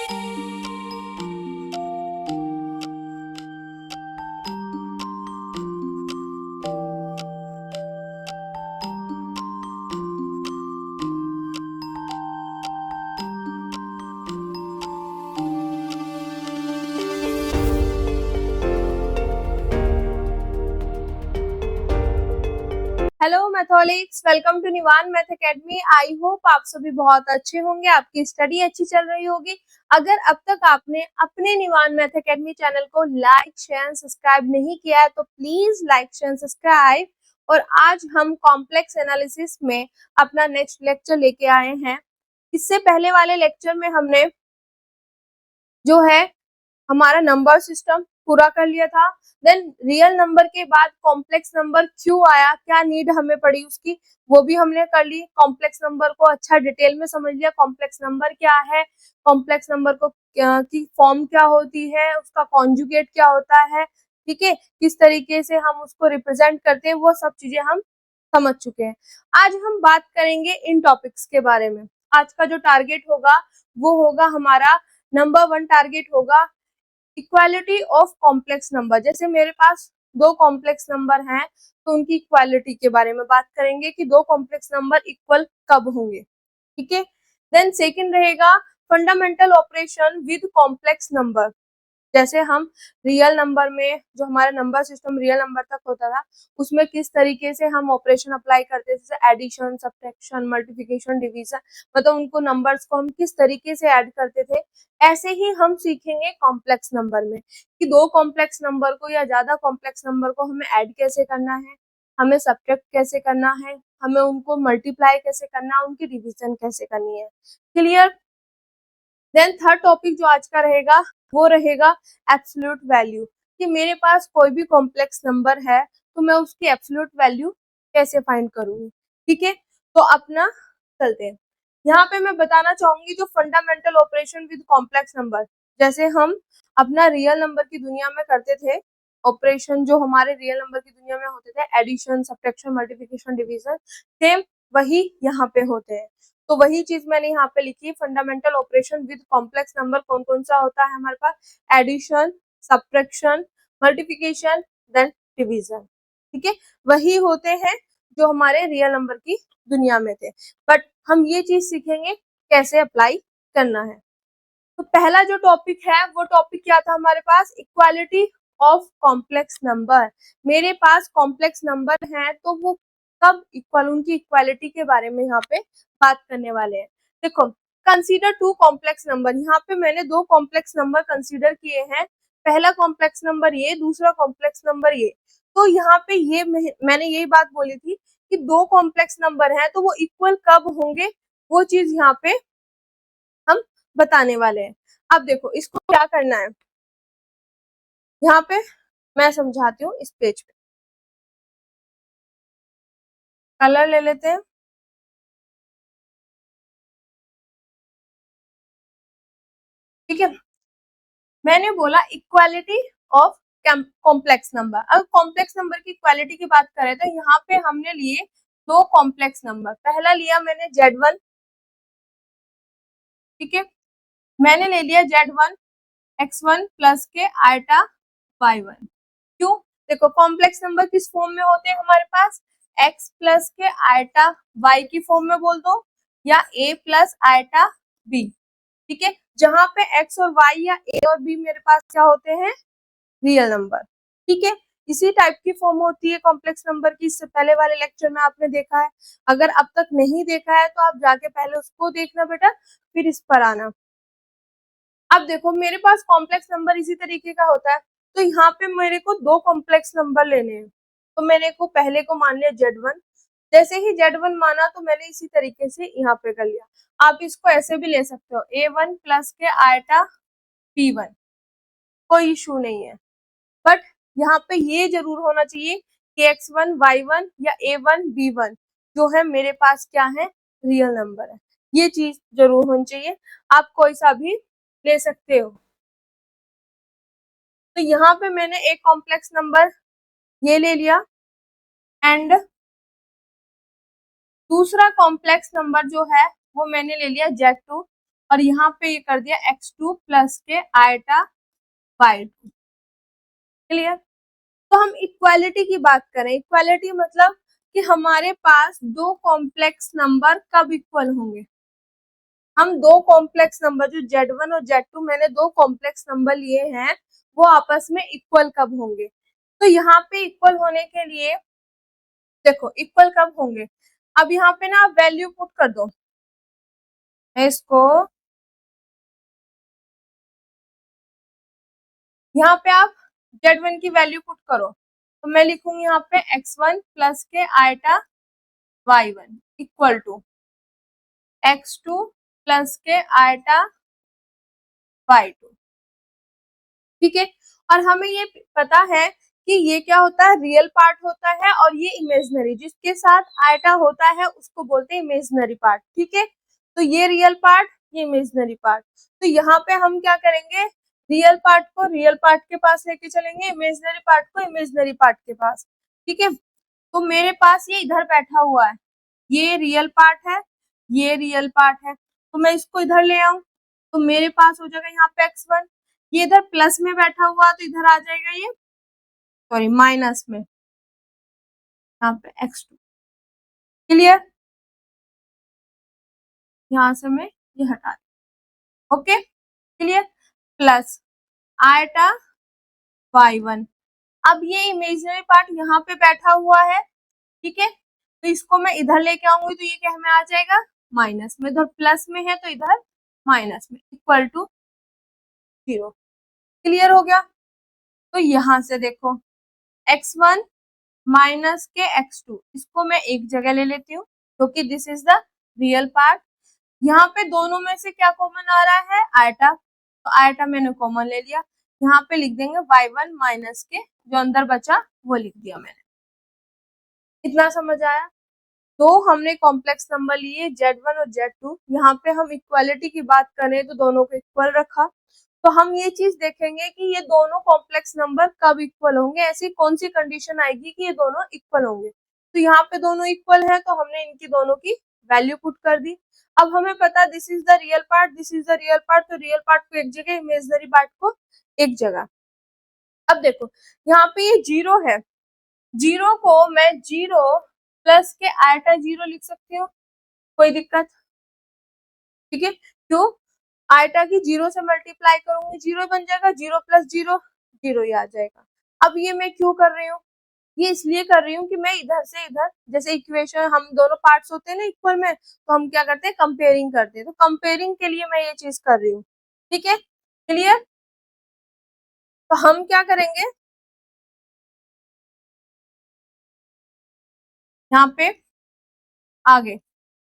Hello Matholics, welcome to Nivan Math Academy. I hope आप सभी बहुत अच्छे होंगे, आपकी स्टडी अच्छी चल रही होगी। अगर अब तक आपने अपने निवान मैथ एकेडमी चैनल को लाइक शेयर सब्सक्राइब नहीं किया है तो प्लीज लाइक शेयर सब्सक्राइब। और आज हम कॉम्प्लेक्स एनालिसिस में अपना नेक्स्ट लेक्चर लेके आए हैं। इससे पहले वाले लेक्चर में हमने जो है हमारा नंबर सिस्टम पूरा कर लिया था। देन रियल नंबर के बाद कॉम्प्लेक्स नंबर क्यों आया, क्या नीड हमें पड़ी उसकी, वो भी हमने कर ली। कॉम्प्लेक्स नंबर को अच्छा डिटेल में समझ लिया, कॉम्प्लेक्स नंबर क्या है, कॉम्प्लेक्स नंबर को की फॉर्म क्या होती है, उसका कॉन्जुगेट क्या होता है, ठीक है, किस तरीके से हम उसको रिप्रेजेंट करते हैं, वो सब चीजें हम समझ चुके हैं। आज हम बात करेंगे इन टॉपिक्स के बारे में। आज का जो टारगेट होगा वो होगा हमारा नंबर 1 टारगेट होगा इक्वालिटी ऑफ कॉम्प्लेक्स नंबर। जैसे मेरे पास दो कॉम्प्लेक्स नंबर हैं तो उनकी इक्वालिटी के बारे में बात करेंगे कि दो कॉम्प्लेक्स नंबर इक्वल कब होंगे, ठीक है। देन सेकंड रहेगा fundamental operation with complex number. जैसे हम रियल नंबर में जो हमारा नंबर सिस्टम रियल नंबर तक होता था उसमें किस तरीके से हम ऑपरेशन अप्लाई करते थे, जैसे एडिशन, सब्ट्रैक्शन, मल्टीप्लिकेशन, डिवीजन, मतलब उनको नंबर्स को हम किस तरीके से ऐड करते थे। ऐसे ही हम सीखेंगे कॉम्प्लेक्स नंबर में कि दो कॉम्प्लेक्स नंबर को या ज्यादा कॉम्प्लेक्स नंबर को हमें ऐड कैसे करना है, हमें सब्ट्रैक्ट कैसे करना है, हमें उनको मल्टीप्लाई कैसे करना है, उनकी डिवीजन कैसे करनी है। क्लियर। देन थर्ड टॉपिक जो आज का रहेगा वो रहेगा एब्सोल्यूट वैल्यू, कि मेरे पास कोई भी कॉम्प्लेक्स नंबर है तो मैं उसकी एब्सोल्यूट वैल्यू कैसे फाइंड करूंगी, ठीक है। तो अपना चलते हैं। यहाँ पे मैं बताना चाहूंगी जो fundamental operation with complex number, जैसे हम अपना रियल नंबर की दुनिया में करते थे ऑपरेशन, जो हमारे रियल नंबर की दुनिया में होते थे addition, subtraction, multiplication, division, same वही यहाँ पे होते हैं। तो वही चीज मैंने यहाँ पे लिखी, fundamental operation with complex number कौन कौन सा होता है हमारे पास, addition, subtraction, multiplication, then division, ठीक है, वही होते हैं जो हमारे रियल नंबर की दुनिया में थे। बट हम ये चीज सीखेंगे कैसे अप्लाई करना है। तो पहला जो टॉपिक है वो टॉपिक क्या था हमारे पास, इक्वालिटी ऑफ कॉम्प्लेक्स नंबर। मेरे पास कॉम्प्लेक्स नंबर है तो वो कब इक्वल, उनकी इक्वालिटी के बारे में यहाँ पे बात करने वाले हैं। देखो, कंसीडर टू कॉम्प्लेक्स नंबर, यहाँ पे मैंने दो कॉम्प्लेक्स नंबर कंसीडर किए हैं। पहला कॉम्प्लेक्स नंबर ये, दूसरा कॉम्प्लेक्स नंबर ये। तो यहाँ पे ये मैंने यही बात बोली थी कि दो कॉम्प्लेक्स नंबर है तो वो इक्वल कब होंगे, वो चीज यहाँ पे हम बताने वाले हैं। अब देखो इसको क्या करना है, यहाँ पे मैं समझाती हूँ। इस पेज पे कलर ले लेते हैं, ठीक है। मैंने बोला इक्वालिटी ऑफ कॉम्प्लेक्स नंबर। अब कॉम्प्लेक्स नंबर की इक्वालिटी की बात करें तो यहाँ पे हमने लिए दो कॉम्प्लेक्स नंबर। पहला लिया मैंने Z1, ठीक है, मैंने ले लिया Z1 X1 प्लस के आयटा Y1। क्यों, देखो कॉम्प्लेक्स नंबर किस फॉर्म में होते हैं हमारे पास, x प्लस के आयटा y की फॉर्म में बोल दो, या a प्लस आयटा b, ठीक है, जहां पे x और y या a और b मेरे पास क्या होते हैं, रियल नंबर, ठीक है। इसी टाइप की फॉर्म होती है कॉम्प्लेक्स नंबर की, इससे पहले वाले लेक्चर में आपने देखा है। अगर अब तक नहीं देखा है तो आप जाके पहले उसको देखना बेटा, फिर इस पर आना। अब देखो मेरे पास कॉम्प्लेक्स नंबर इसी तरीके का होता है, तो यहाँ पे मेरे को दो कॉम्प्लेक्स नंबर लेने हैं। तो मैंने को पहले को मान लिया Z1, जैसे ही Z1 माना तो मैंने इसी तरीके से यहाँ पे कर लिया। आप इसको ऐसे भी ले सकते हो, A1 प्लस के आयटा P1, कोई इशू नहीं है। बट यहाँ पे ये जरूर होना चाहिए कि X1 Y1 या A1 B1 जो है मेरे पास क्या है, रियल नंबर है। ये चीज जरूर होनी चाहिए। आप कोई सा भी ले सकते हो। तो यहाँ पे मैंने एक कॉम्प्लेक्स नंबर ये ले लिया, एंड दूसरा कॉम्प्लेक्स नंबर जो है वो मैंने ले लिया Z2, और यहाँ पे ये कर दिया x2 प्लस के आयटा y2। क्लियर। तो हम इक्वालिटी की बात करें, इक्वालिटी मतलब कि हमारे पास दो कॉम्प्लेक्स नंबर कब इक्वल होंगे। हम दो कॉम्प्लेक्स नंबर जो Z1 और Z2 मैंने दो कॉम्प्लेक्स नंबर लिए हैं वो आपस में इक्वल कब होंगे। तो यहाँ पे इक्वल होने के लिए देखो इक्वल कब होंगे, अब यहाँ पे ना आप वैल्यू पुट कर दो, इसको यहाँ पे आप Z1 की वैल्यू पुट करो, तो मैं लिखूंगी यहाँ पे x1 प्लस के iota y1 equal to x2 plus के आयटा y2। ठीक है। और हमें ये पता है कि ये क्या होता है, रियल पार्ट होता है और ये इमेजिनरी, जिसके साथ आयटा होता है उसको बोलते हैं इमेजिनरी पार्ट। ठीक है। तो ये रियल पार्ट, ये इमेजिनरी पार्ट। तो यहाँ पे हम क्या करेंगे, रियल पार्ट को रियल पार्ट के पास लेके चलेंगे, इमेजिनरी पार्ट को इमेजिनरी पार्ट के पास। ठीक है। तो मेरे पास ये इधर बैठा हुआ है, ये रियल पार्ट है, ये रियल पार्ट है, तो मैं इसको इधर ले आऊं तो मेरे पास हो जाएगा यहाँ पे x1। ये इधर प्लस में बैठा हुआ तो इधर आ जाएगा ये, सॉरी माइनस में, यहाँ पे x2। क्लियर। यहाँ से मैं ये हटा दी। Okay clear. Plus iota y1। अब ये इमेजिनरी पार्ट यहाँ पे बैठा हुआ है। ठीक है। तो इसको मैं इधर लेके आऊंगी तो ये क्या में आ जाएगा, माइनस में। इधर प्लस में है तो इधर माइनस में, इक्वल टू 0। क्लियर हो गया। तो यहाँ से देखो x1 माइनस के x2, इसको मैं एक जगह ले लेती हूँ क्योंकि this is the real part. यहाँ पे दोनों में से क्या कॉमन आ रहा है, आयटा, तो आयटा मैंने कॉमन ले लिया। यहाँ पे लिख देंगे y1 माइनस के, जो अंदर बचा वो लिख दिया मैंने। इतना समझ आया। तो हमने कॉम्प्लेक्स नंबर लिए Z1 और Z2, यहाँ पे हम इक्वालिटी की बात करें तो दोनों को इक्वल रखा। तो हम ये चीज देखेंगे कि ये दोनों कॉम्प्लेक्स नंबर कब इक्वल होंगे, ऐसी कौन सी कंडीशन आएगी कि ये दोनों इक्वल होंगे। तो यहाँ पे दोनों इक्वल है तो हमने इनकी दोनों की वैल्यू पुट कर दी। अब हमें पता this is the real part, this is the real part, तो रियल पार्ट को एक जगह, इमेजिनरी पार्ट को एक जगह। अब देखो यहाँ पे ये 0 है, 0 को मैं 0 प्लस के आयटा 0 लिख सकती हूँ, कोई दिक्कत। ठीक है। क्यों, आयटा की 0 से मल्टीप्लाई करूंगी 0 बन जाएगा, 0 प्लस 0 0 ही आ जाएगा। अब ये मैं क्यों कर रही हूँ, ये इसलिए कर रही हूँ कि मैं इधर से इधर, जैसे इक्वेशन हम दोनों पार्ट्स होते हैं ना इक्वल में, तो हम क्या करते हैं, कंपेयरिंग करते हैं, तो कंपेयरिंग के लिए मैं ये चीज कर रही हूँ। ठीक है। क्लियर। तो हम क्या करेंगे, यहाँ पे आगे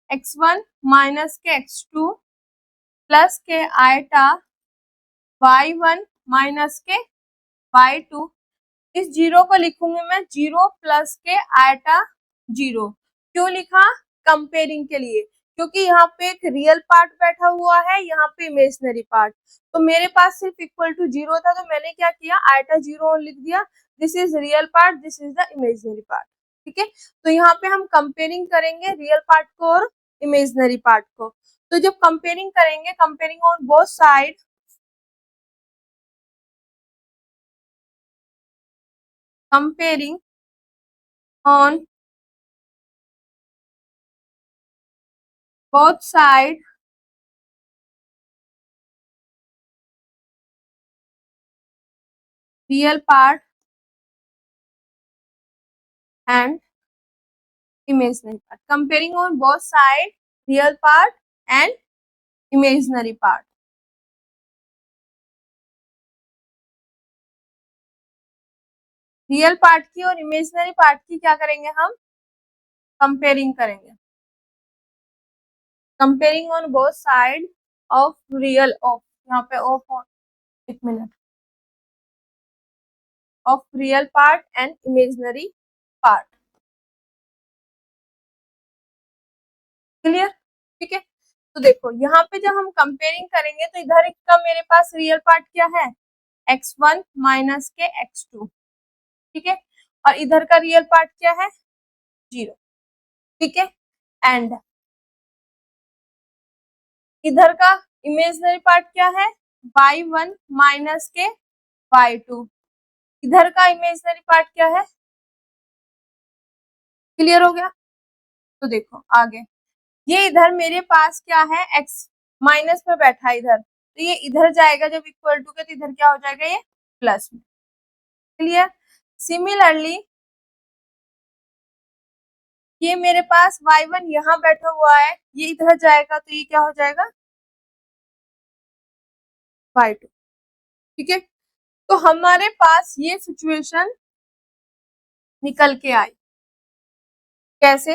x1 माइनस के x2 प्लस के आयटा y1 माइनस के y2, इस 0 को लिखूंगी मैं 0 प्लस के आयटा 0। क्यों लिखा, कंपेयरिंग के लिए, क्योंकि यहाँ पे एक रियल पार्ट बैठा हुआ है, यहाँ पे इमेजिनरी पार्ट। तो मेरे पास सिर्फ इक्वल टू 0 था तो मैंने क्या किया, आयटा 0 लिख दिया, this is real part, this is the imaginary part. ठीक है। तो यहाँ पे हम कंपेयरिंग करेंगे रियल पार्ट को और इमेजिनरी पार्ट को। तो जब कंपेयरिंग करेंगे, comparing on both side, comparing on both side real part and imaginary part, comparing on both side real part and imaginary part। Real part की और इमेजिनरी पार्ट की क्या करेंगे, हम कंपेयरिंग करेंगे, comparing on both side of real of, यहाँ पे of, एक minute, of real part and imaginary part. Clear. ठीक है। तो देखो यहाँ पे जब हम कंपेयरिंग करेंगे तो इधर एक का मेरे पास रियल पार्ट क्या है, x1 माइनस के x2। ठीक है। और इधर का रियल पार्ट क्या है, 0। ठीक है। एंड इधर का इमेजिनरी पार्ट क्या है, y1 माइनस के y2। इधर का इमेजिनरी पार्ट क्या है, क्लियर हो गया। तो देखो आगे, ये इधर मेरे पास क्या है, x माइनस पे बैठा है इधर, तो ये इधर जाएगा जब इक्वल टू के, तो इधर क्या हो जाएगा, ये प्लस में। क्लियर। सिमिलरली ये मेरे पास y1 यहाँ बैठा हुआ है, ये इधर जाएगा तो ये क्या हो जाएगा, y2। ठीक है, तो हमारे पास ये सिचुएशन निकल के आई। कैसे,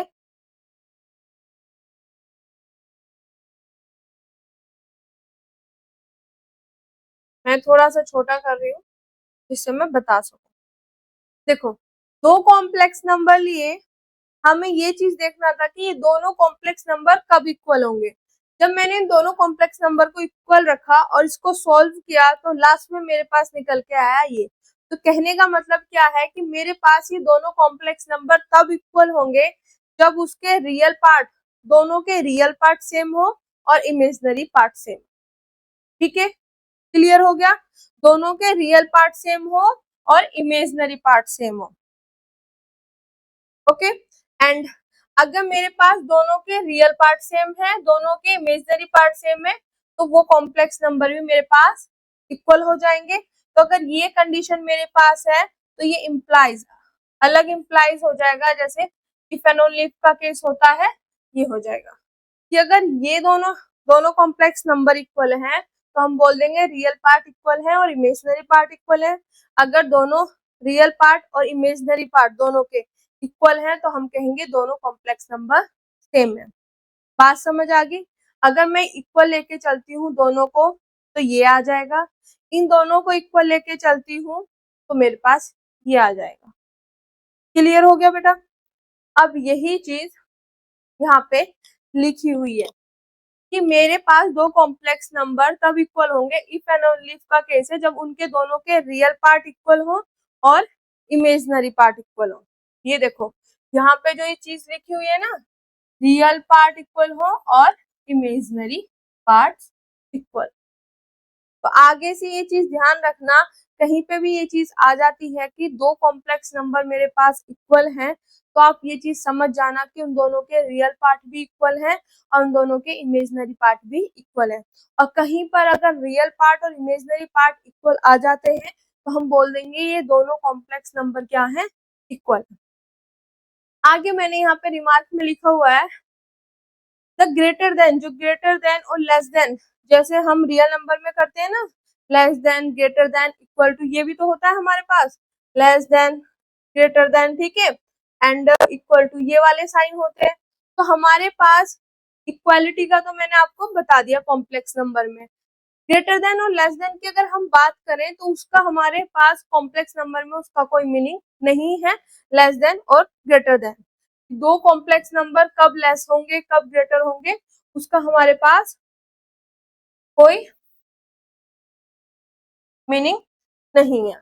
मैं थोड़ा सा छोटा कर रही हूँ जिससे मैं बता सकूं। देखो, दो कॉम्प्लेक्स नंबर लिए, हमें ये चीज देखना था कि ये दोनों कॉम्प्लेक्स नंबर कब इक्वल होंगे। जब मैंने इन दोनों कॉम्प्लेक्स नंबर को इक्वल रखा और इसको सॉल्व किया तो लास्ट में मेरे पास निकल के आया ये। तो कहने का मतलब क्या है कि मेरे पास ये दोनों कॉम्प्लेक्स नंबर तब इक्वल होंगे जब उसके रियल पार्ट, दोनों के रियल पार्ट सेम हो और इमेजिनरी पार्ट सेम। ठीक है, क्लियर हो गया, दोनों के रियल पार्ट सेम हो और इमेजिनरी पार्ट सेम हो। ओके, एंड अगर मेरे पास दोनों के रियल पार्ट सेम है, दोनों के इमेजिनरी पार्ट सेम है, तो वो कॉम्प्लेक्स नंबर भी मेरे पास इक्वल हो जाएंगे। तो अगर ये कंडीशन मेरे पास है तो ये इम्प्लाइज, अलग इम्प्लाइज हो जाएगा, जैसे इफ एंड ओनली इफ का केस होता है, ये हो जाएगा कि अगर ये दोनों दोनों कॉम्प्लेक्स नंबर इक्वल हैं तो हम बोल देंगे रियल पार्ट इक्वल है और इमेजिनरी पार्ट इक्वल है। अगर दोनों रियल पार्ट और इमेजिनरी पार्ट दोनों के इक्वल है तो हम कहेंगे दोनों कॉम्प्लेक्स नंबर सेम है। बात समझ आ गई। अगर मैं इक्वल लेके चलती हूँ दोनों को तो ये आ जाएगा, इन दोनों को इक्वल लेके चलती हूँ तो मेरे पास ये आ जाएगा। क्लियर हो गया बेटा। अब यही चीज यहाँ पे लिखी हुई है कि मेरे पास दो कॉम्प्लेक्स नंबर तब इक्वल होंगे, इफ एंड ओनली इफ का केस है जब उनके दोनों के रियल पार्ट इक्वल हो और इमेजिनरी पार्ट इक्वल हो। ये देखो यहाँ पे जो ये चीज लिखी हुई है ना, रियल पार्ट इक्वल हो और इमेजिनरी पार्ट इक्वल। तो आगे से ये चीज ध्यान रखना, कहीं पे भी ये चीज आ जाती है कि दो कॉम्प्लेक्स नंबर मेरे पास इक्वल हैं, तो आप ये चीज समझ जाना कि उन दोनों के रियल पार्ट भी इक्वल हैं और उन दोनों के इमेजिनरी पार्ट भी इक्वल है। और कहीं पर अगर रियल पार्ट और इमेजिनरी पार्ट इक्वल आ जाते हैं तो हम बोल देंगे ये दोनों कॉम्प्लेक्स नंबर क्या है, इक्वल। आगे मैंने यहाँ पे रिमार्क में लिखा हुआ है द ग्रेटर देन, जो ग्रेटर देन और लेस देन जैसे हम रियल नंबर में करते हैं ना, less than, greater than, equal to, ये भी तो होता है हमारे पास, लेस देन, ग्रेटर देन, ठीक है, एंड इक्वल टू, ये वाले साइन होते हैं। तो हमारे पास इक्वालिटी का तो मैंने आपको बता दिया कॉम्प्लेक्स नंबर में। ग्रेटर देन और लेस देन की अगर हम बात करें तो उसका हमारे पास कॉम्प्लेक्स नंबर में उसका कोई मीनिंग नहीं है, लेस देन और ग्रेटर देन। दो कॉम्प्लेक्स नंबर कब लेस होंगे कब ग्रेटर होंगे उसका हमारे पास कोई मीनिंग नहीं है।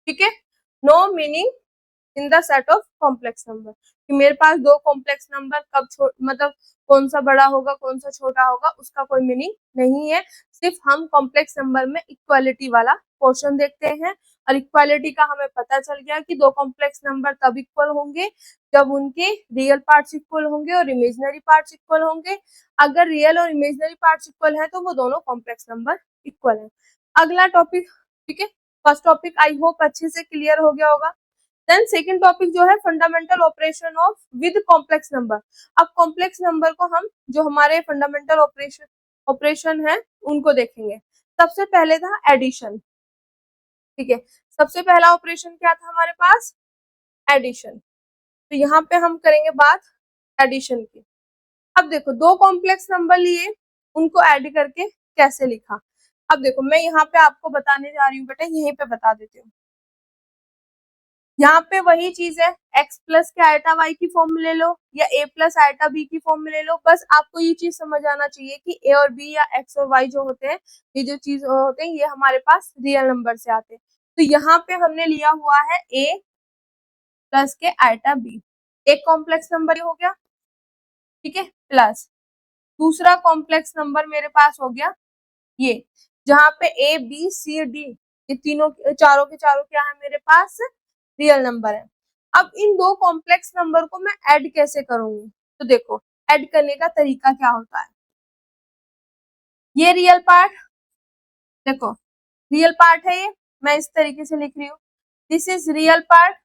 ठीक है, no meaning in the set of complex number, कि मेरे पास दो कॉम्प्लेक्स नंबर कब मतलब कौन सा बड़ा होगा कौन सा छोटा होगा उसका कोई मीनिंग नहीं है। सिर्फ हम कॉम्प्लेक्स नंबर में इक्वालिटी वाला पोर्शन देखते हैं और इक्वालिटी का हमें पता चल गया कि दो कॉम्प्लेक्स नंबर तब इक्वल होंगे जब उनके रियल पार्ट्स इक्वल होंगे और इमेजिनरी पार्ट्स इक्वल होंगे। अगर रियल और इमेजिनरी पार्ट्स इक्वल है तो वो दोनों कॉम्प्लेक्स नंबर इक्वल है। अगला टॉपिक, ठीक है, फर्स्ट टॉपिक आई होप अच्छे से क्लियर हो गया होगा। देन सेकंड टॉपिक जो है fundamental operation of with complex number. अब कॉम्प्लेक्स नंबर को हम जो हमारे फंडामेंटल ऑपरेशन है उनको देखेंगे। सबसे पहले था एडिशन। ठीक है, सबसे पहला ऑपरेशन क्या था हमारे पास, एडिशन। तो यहाँ पे हम करेंगे बात एडिशन की। अब देखो दो कॉम्प्लेक्स नंबर लिए, उनको ऐड करके कैसे लिखा। अब देखो मैं यहाँ पे आपको बताने जा रही हूँ बेटा, यहीं पे बता देती हूँ। यहाँ पे वही चीज है, x प्लस के आयटा y की फॉर्म में ले लो या a प्लस आयटा b की फॉर्म में ले लो। बस आपको ये चीज समझ आना चाहिए कि a और b या x और y जो होते हैं, ये जो चीज होते हैं, ये हमारे पास रियल नंबर से आते हैं। तो यहाँ पे हमने लिया हुआ है a प्लस के आयटा b, एक कॉम्प्लेक्स नंबर हो गया, ठीक है, प्लस दूसरा कॉम्प्लेक्स नंबर मेरे पास हो गया ये जहाँ पे ए बी सी डी ये तीनों चारों के चारों क्या है मेरे पास रियल नंबर है। अब इन दो कॉम्प्लेक्स नंबर को मैं ऐड कैसे करूंगी, तो देखो ऐड करने का तरीका क्या होता है। ये रियल पार्ट, देखो रियल पार्ट है, ये मैं इस तरीके से लिख रही हूँ, दिस इज रियल पार्ट।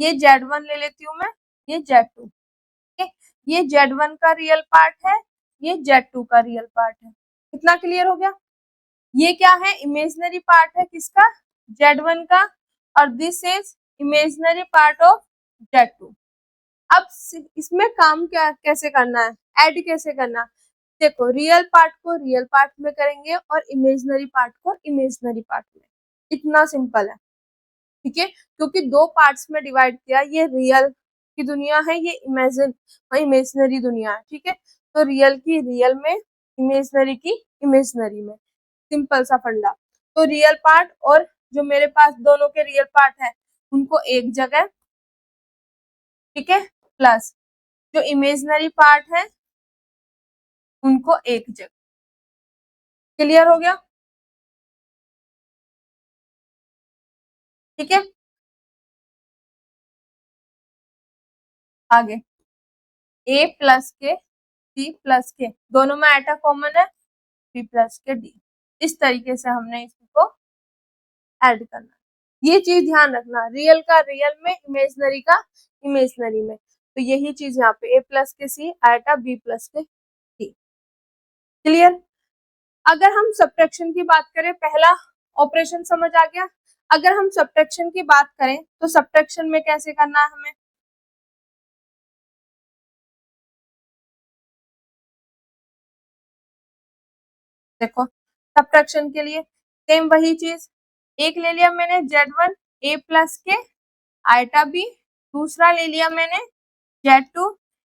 ये Z1 ले लेती हूँ मैं, ये Z2, ठीक है। ये Z1 का रियल पार्ट है, ये Z2 का रियल पार्ट है। इतना क्लियर हो गया। ये क्या है, इमेजिनरी पार्ट है किसका, Z1 का, और this is imaginary part of Z2। अब इसमें काम क्या कैसे करना है, ऐड कैसे करना है। देखो रियल पार्ट को रियल पार्ट में करेंगे और इमेजिनरी पार्ट को इमेजिनरी पार्ट में, इतना सिंपल है, ठीक है। क्योंकि दो पार्ट्स में डिवाइड किया, ये रियल की दुनिया है, ये इमेजिनरी दुनिया है, ठीक है। तो रियल की रियल में, इमेजिनरी की इमेजिनरी में, सिंपल सा फंडा। तो रियल पार्ट और जो मेरे पास दोनों के रियल पार्ट है उनको एक जगह, ठीक है, प्लस जो इमेजिनरी पार्ट है उनको एक जगह। क्लियर हो गया, ठीक है। आगे ए प्लस के सी प्लस के दोनों में आइटा कॉमन है, बी प्लस के डी, इस तरीके से हमने इसको ऐड करना है। ये चीज ध्यान रखना, रियल का रियल में, इमेजिनरी का इमेजिनरी में। तो यही चीज यहाँ पे ए प्लस के सी आइटा बी प्लस के डी। क्लियर। अगर हम सब्ट्रैक्शन की बात करें, पहला ऑपरेशन समझ आ गया। अगर हम सब्ट्रैक्शन की बात करें तो सब्ट्रैक्शन में कैसे करना है हमें, देखो सब्ट्रैक्शन के लिए सेम वही चीज, एक ले लिया मैंने Z1 ए प्लस के आइटा बी, दूसरा ले लिया मैंने Z2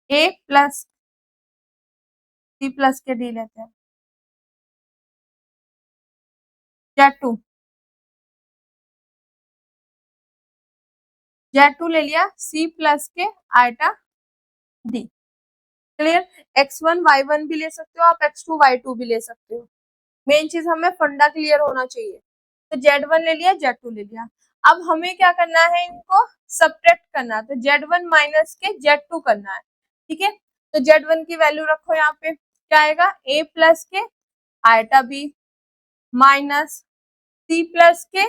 a plus c plus के डी लेते हैं, Z2 Z2 ले लिया सी प्लस के iota d. Clear. X1 Y1 भी ले सकते हो आप, X2 Y2 भी ले सकते हो, मेन चीज हमें फंडा क्लियर होना चाहिए। तो Z1 ले लिया Z2 ले लिया। अब हमें क्या करना है, इनको सब्ट्रैक्ट करना है, तो Z1 माइनस के Z2 करना है, ठीक है। तो Z1 की वैल्यू रखो यहाँ पे, क्या आएगा a प्लस के iota b minus c plus के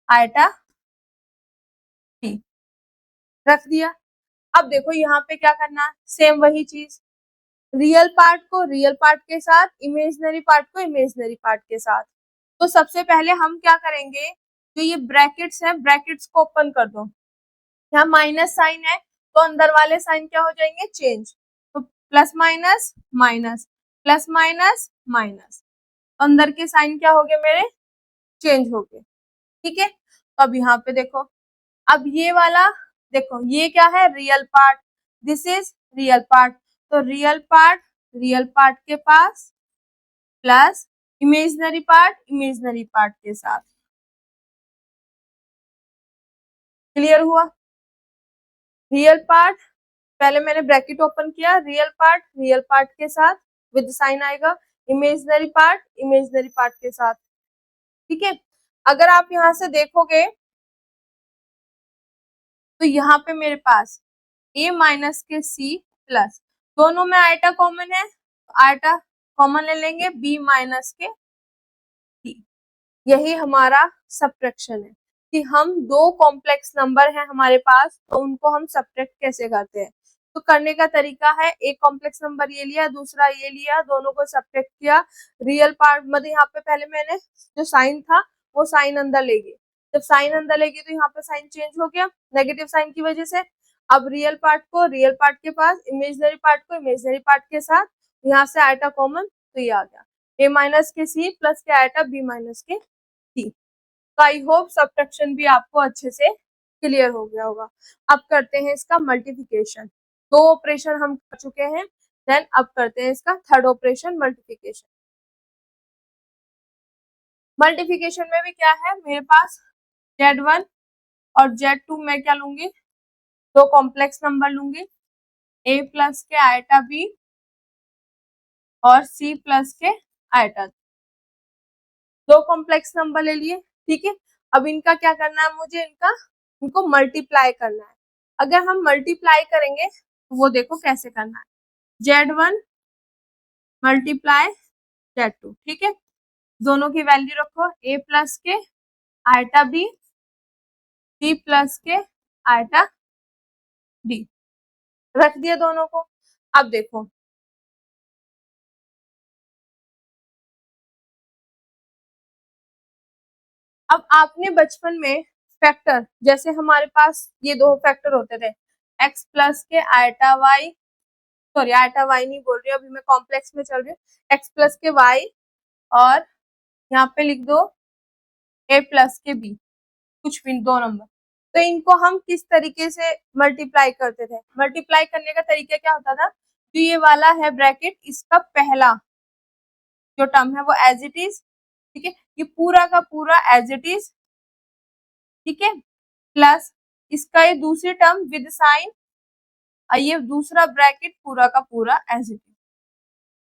आइटा डी, रख दिया। अब देखो यहाँ पे क्या करना है, सेम वही चीज, रियल पार्ट को रियल पार्ट के साथ, इमेजिनरी पार्ट को इमेजिनरी पार्ट के साथ। तो सबसे पहले हम क्या करेंगे, जो ये ब्रैकेट्स हैं ब्रैकेट्स को ओपन कर दो, यहाँ माइनस साइन है तो अंदर वाले साइन क्या हो जाएंगे, चेंज। तो plus minus minus, plus minus minus, अंदर के साइन क्या हो गए मेरे, चेंज हो गए, ठीक है। तो अब यहाँ पे देखो, अब ये वाला देखो, ये क्या है real part, this is real part. तो रियल पार्ट के पास प्लस इमेजिनरी पार्ट के साथ। क्लियर हुआ। रियल पार्ट पहले मैंने ब्रैकेट ओपन किया, रियल पार्ट के साथ विद साइन आएगा, इमेजिनरी पार्ट के साथ, ठीक है। अगर आप यहां से देखोगे तो यहाँ पे मेरे पास a माइनस के c प्लस, दोनों में आइटा कॉमन है, आइटा कॉमन ले लेंगे, b माइनस के c। यही हमारा सब्ट्रैक्शन है कि हम दो कॉम्प्लेक्स नंबर हैं हमारे पास, तो उनको हम सब्ट्रैक्ट कैसे करते हैं। तो करने का तरीका है, एक कॉम्प्लेक्स नंबर ये लिया, दूसरा ये लिया, दोनों को सब्ट्रैक्ट किया, रियल पार्ट मतलब यहाँ पे पहले मैंने जो साइन था वो साइन अंदर ले गई, जब साइन अंदर ले गई तो यहाँ पे साइन चेंज हो गया नेगेटिव साइन की वजह से। अब रियल पार्ट को रियल पार्ट के पास, इमेजिनरी पार्ट को इमेजिनरी पार्ट के साथ, यहाँ से आइटा कॉमन, तो ये आ गया a माइनस के सी प्लस के आइटा b माइनस के सी। तो आई होप सब्ट्रैक्शन भी आपको अच्छे से क्लियर हो गया होगा। अब करते हैं इसका मल्टीप्लिकेशन, दो ऑपरेशन हम कर चुके हैं, देन अब करते हैं इसका थर्ड ऑपरेशन मल्टीप्लिकेशन। मल्टीप्लिकेशन में भी क्या है मेरे पास, Z1 और Z2 मैं क्या लूंगी, दो कॉम्प्लेक्स नंबर लूंगी, a प्लस के आइटा b और c प्लस के आयटा। दो कॉम्प्लेक्स नंबर ले लिए, ठीक है। अब इनका क्या करना है, मुझे इनको मल्टीप्लाई करना है। अगर हम मल्टीप्लाई करेंगे तो वो देखो कैसे करना है, Z1 मल्टीप्लाई Z2, ठीक है। दोनों की वैल्यू रखो, a प्लस के आयटा b, b प्लस के आयटा d, रख दिया दोनों को। अब देखो अब आपने बचपन में फैक्टर, जैसे हमारे पास ये दो फैक्टर होते थे, x प्लस के iota y, sorry eta y नहीं बोल रही, अभी मैं कॉम्प्लेक्स में चल रही हूँ, x प्लस के y और यहाँ पे लिख दो a प्लस के b, कुछ भी दो नंबर। तो इनको हम किस तरीके से मल्टीप्लाई करते थे, मल्टीप्लाई करने का तरीका क्या होता था, जो ये वाला है ब्रैकेट, इसका पहला जो टर्म है वो एज इट इज, ठीक है, ये पूरा का पूरा एज इट इज, ठीक है, प्लस इसका ये दूसरी टर्म विद साइन, और ये दूसरा ब्रैकेट पूरा का पूरा एज इट इज,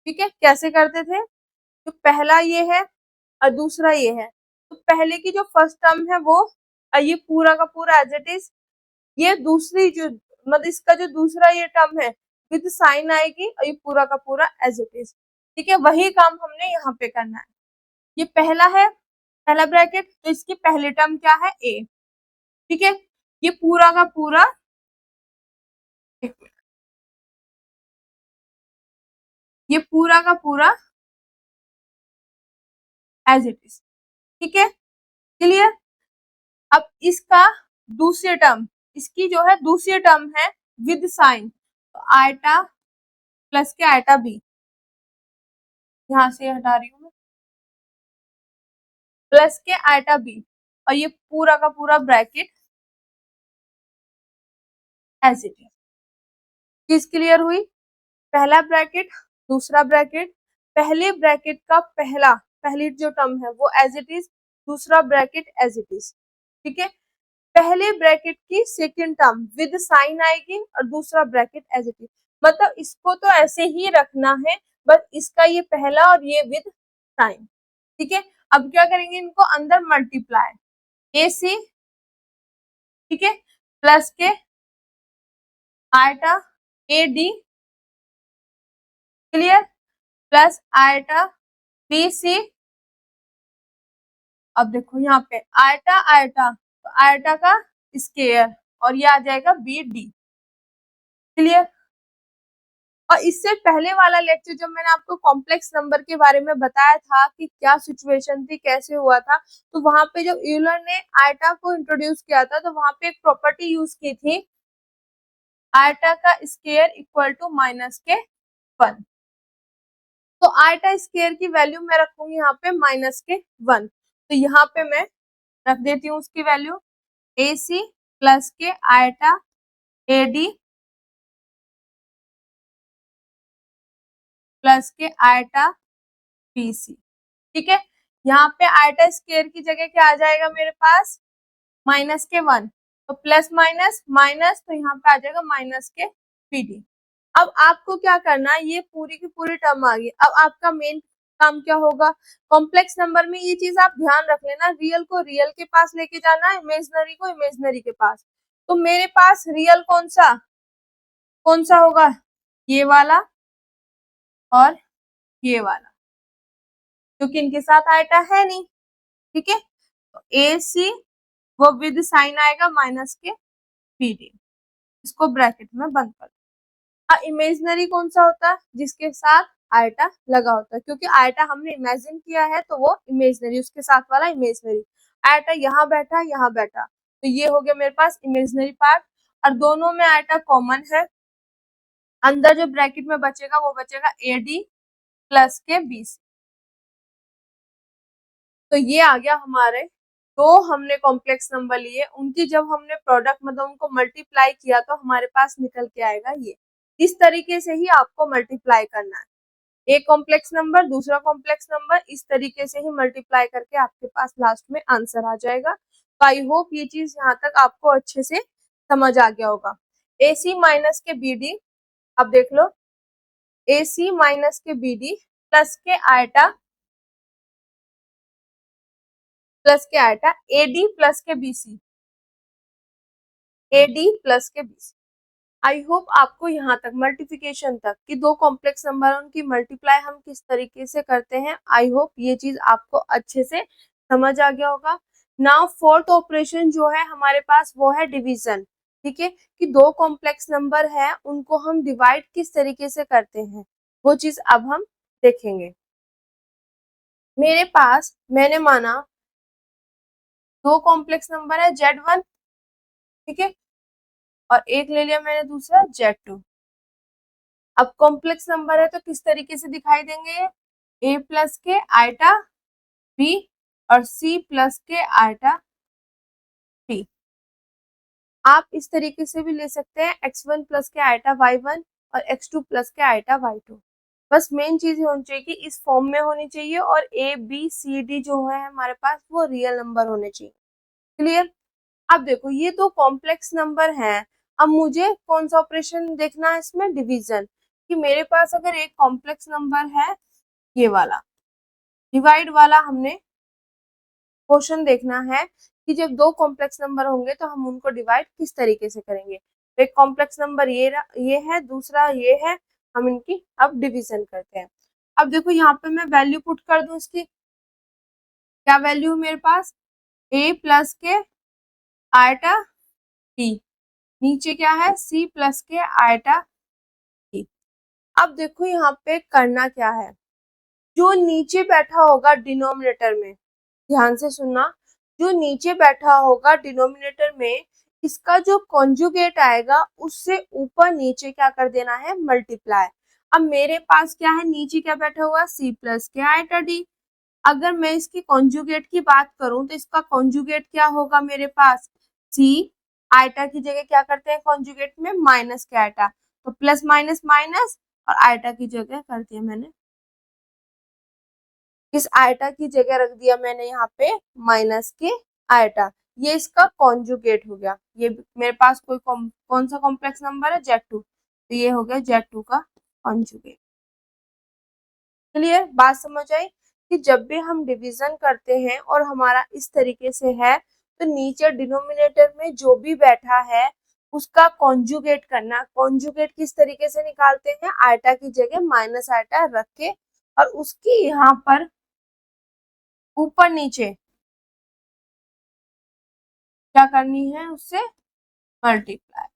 ठीक है। कैसे करते थे, तो पहला ये है और दूसरा ये है, तो पहले की जो फर्स्ट टर्म है वो, और ये पूरा का पूरा एज इट इज, ये दूसरी जो मतलब इसका जो दूसरा ये टर्म है विद साइन आएगी, और ये पूरा का पूरा एज इट इज, ठीक है। वही काम हमने यहाँ पे करना है। ये पहला है, पहला ब्रैकेट, तो इसकी पहली टर्म क्या है, a, ठीक है। ये पूरा का पूरा, ये पूरा का पूरा एज इट इज, ठीक है, क्लियर। अब इसका दूसरी टर्म, इसकी जो है दूसरी टर्म है विद साइन, तो आयटा प्लस के आयटा b, यहां से हटा रही हूँ मैं, प्लस के आयटा b, और ये पूरा का पूरा ब्रैकेट एज इट इज। चीज क्लियर हुई, पहला ब्रैकेट दूसरा ब्रैकेट, पहले ब्रैकेट का पहली जो टर्म है वो एज इट इज, दूसरा ब्रैकेट एज इट इज, ठीक है। पहले ब्रैकेट की सेकेंड टर्म विद साइन आएगी और दूसरा ब्रैकेट एज इट इज, मतलब इसको तो ऐसे ही रखना है, बस इसका ये पहला और ये विद साइन, ठीक है। अब क्या करेंगे, इनको अंदर मल्टीप्लाई, ए सी, ठीक है, प्लस के iota a d, clear, plus iota b c. अब देखो यहाँ पे आयटा आयटा, तो आयटा का स्क्वायर, और ये आ जाएगा बी डी, क्लियर। और इससे पहले वाला लेक्चर जब मैंने आपको कॉम्प्लेक्स नंबर के बारे में बताया था कि क्या सिचुएशन थी, कैसे हुआ था, तो वहां पे जब यूलर ने आयटा को इंट्रोड्यूस किया था, तो वहां पे एक प्रॉपर्टी यूज की थी, आयटा का स्क्वायर इक्वल टू माइनस के 1। तो आयटा स्क्वायर की वैल्यू मैं रखूंगी यहाँ पे माइनस के 1, तो यहाँ पे मैं रख देती हूँ उसकी वैल्यू ए सी प्लस के आयटा ए डी प्लस के आयटा बी सी, ठीक है। यहाँ पे आयटा स्क्वायर की जगह क्या आ जाएगा मेरे पास, माइनस के 1, तो प्लस माइनस माइनस, तो यहाँ पे आ जाएगा माइनस के बी डी। अब आपको क्या करना है, ये पूरी की पूरी टर्म आ गई, अब आपका मेन काम क्या होगा, कॉम्प्लेक्स नंबर में ये चीज आप ध्यान रख लेना, रियल को रियल के पास लेके जाना, इमेजनरी को इमेजनरी के पास। तो मेरे पास रियल कौन सा होगा, ये वाला और ये वाला, क्योंकि इनके साथ आयटा है नहीं, ठीक है। तो ए सी वो विद साइन आएगा माइनस के बी डी, इसको ब्रैकेट में बंद कर। इमेजनरी कौन सा होता है, जिसके साथ आयटा लगा होता है, क्योंकि आयटा हमने इमेजिन किया है तो वो इमेजनरी, उसके साथ वाला इमेजनरी। आयटा यहाँ बैठा यहाँ बैठा, तो ये हो गया मेरे पास इमेजनरी पार्ट, और दोनों में आयटा कॉमन है। अंदर जो ब्रैकेट में बचेगा वो बचेगा ए डी प्लस के बी सी। तो ये आ गया हमारे, तो हमने कॉम्प्लेक्स नंबर लिए, उनकी जब हमने प्रोडक्ट मतलब उनको मल्टीप्लाई किया तो हमारे पास निकल के आएगा ये। इस तरीके से ही आपको मल्टीप्लाई करना है, एक कॉम्प्लेक्स नंबर दूसरा कॉम्प्लेक्स नंबर, इस तरीके से ही मल्टीप्लाई करके आपके पास लास्ट में आंसर आ जाएगा। तो आई होप ये चीज यहाँ तक आपको अच्छे से समझ आ गया होगा। ए सी माइनस के बी डी, अब देख लो, ए सी माइनस के बी डी प्लस के आयटा प्लस के आइटा, एडी प्लस के बीसी, एडी प्लस के बीसी। आई होप आपको यहाँ तक मल्टीप्लिकेशन तक कि दो कॉम्प्लेक्स नंबर उनकी मल्टीप्लाई हम किस तरीके से करते हैं, आई होप ये चीज आपको अच्छे से समझ आ गया होगा। नाउ फोर्थ ऑपरेशन जो है हमारे पास वो है डिवीजन। ठीक है, कि दो कॉम्प्लेक्स नंबर है उनको हम डिवाइड किस तरीके से करते हैं, वो चीज अब हम देखेंगे। मेरे पास मैंने माना दो कॉम्प्लेक्स नंबर है Z1, ठीक है, और एक ले लिया मैंने दूसरा Z2। अब कॉम्प्लेक्स नंबर है तो किस तरीके से दिखाई देंगे, ए प्लस के आइटा बी और सी प्लस के आइटा टी। आप इस तरीके से भी ले सकते हैं x1 प्लस के आइटा y1 और x2 प्लस के आइटा y2। बस मेन चीज ये होनी चाहिए कि इस फॉर्म में होनी चाहिए और ए बी सी डी जो है हमारे पास वो रियल नंबर होने चाहिए। क्लियर। अब देखो ये दो कॉम्प्लेक्स नंबर हैं, अब मुझे कौन सा ऑपरेशन देखना है इसमें, डिवीजन। कि मेरे पास अगर एक कॉम्प्लेक्स नंबर है ये वाला, डिवाइड वाला हमने क्वेश्चन देखना है कि जब दो कॉम्प्लेक्स नंबर होंगे तो हम उनको डिवाइड किस तरीके से करेंगे। एक कॉम्प्लेक्स नंबर ये है, दूसरा ये है, हम इनकी अब डिवीजन करते हैं। अब देखो यहाँ पे मैं वैल्यू पुट कर दूं इसकी, क्या वैल्यू है मेरे पास, a प्लस के आइटा b, नीचे क्या है c प्लस के आइटा b। अब देखो यहाँ पे करना क्या है, जो नीचे बैठा होगा डिनोमिनेटर में, ध्यान से सुनना, जो नीचे बैठा होगा डिनोमिनेटर में इसका जो कॉन्जुगेट आएगा उससे ऊपर नीचे क्या कर देना है, मल्टीप्लाई। अब मेरे पास क्या है, नीचे क्या बैठा हुआ, c प्लस के आइटा डी। अगर मैं इसकी कॉन्जुगेट की बात करूं तो इसका कॉन्जुगेट क्या होगा मेरे पास, c, आइटा की जगह क्या करते हैं कॉन्जुगेट में, माइनस के आइटा, तो प्लस माइनस माइनस और आइटा की जगह कर दिया मैंने, इस आइटा की जगह रख दिया मैंने यहाँ पे माइनस के आइटा। ये इसका कॉन्जुगेट हो गया। ये मेरे पास कोई कौन सा कॉम्प्लेक्स नंबर है, Z2, तो ये हो गया Z2 का कॉन्जुगेट। क्लियर, बात समझ आई कि जब भी हम डिवीजन करते हैं और हमारा इस तरीके से है तो नीचे डिनोमिनेटर में जो भी बैठा है उसका कॉन्जुगेट करना। कॉन्जुगेट किस तरीके से निकालते हैं, आइटा की जगह माइनस आइटा रख के और उसकी यहाँ पर ऊपर नीचे क्या करनी है, उससे मल्टीप्लाई।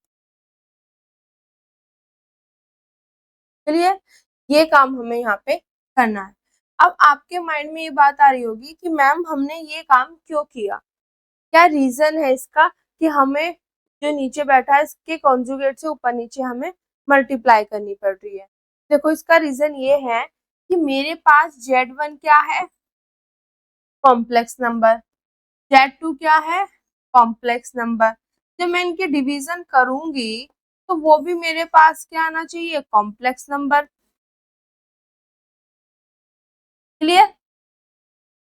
क्लियर, ये काम हमें यहाँ पे करना है। अब आपके माइंड में ये बात आ रही होगी कि मैम हमने ये काम क्यों किया, क्या रीजन है इसका कि हमें जो नीचे बैठा है इसके कॉन्जुगेट से ऊपर नीचे हमें मल्टीप्लाई करनी पड़ रही है। देखो इसका रीजन ये है कि मेरे पास Z1 क्या है, कॉम्प्लेक्स नंबर, Z2 क्या है, कॉम्प्लेक्स नंबर। जब मैं इनके डिवीजन करूंगी तो वो भी मेरे पास क्या आना चाहिए, complex number. Clear,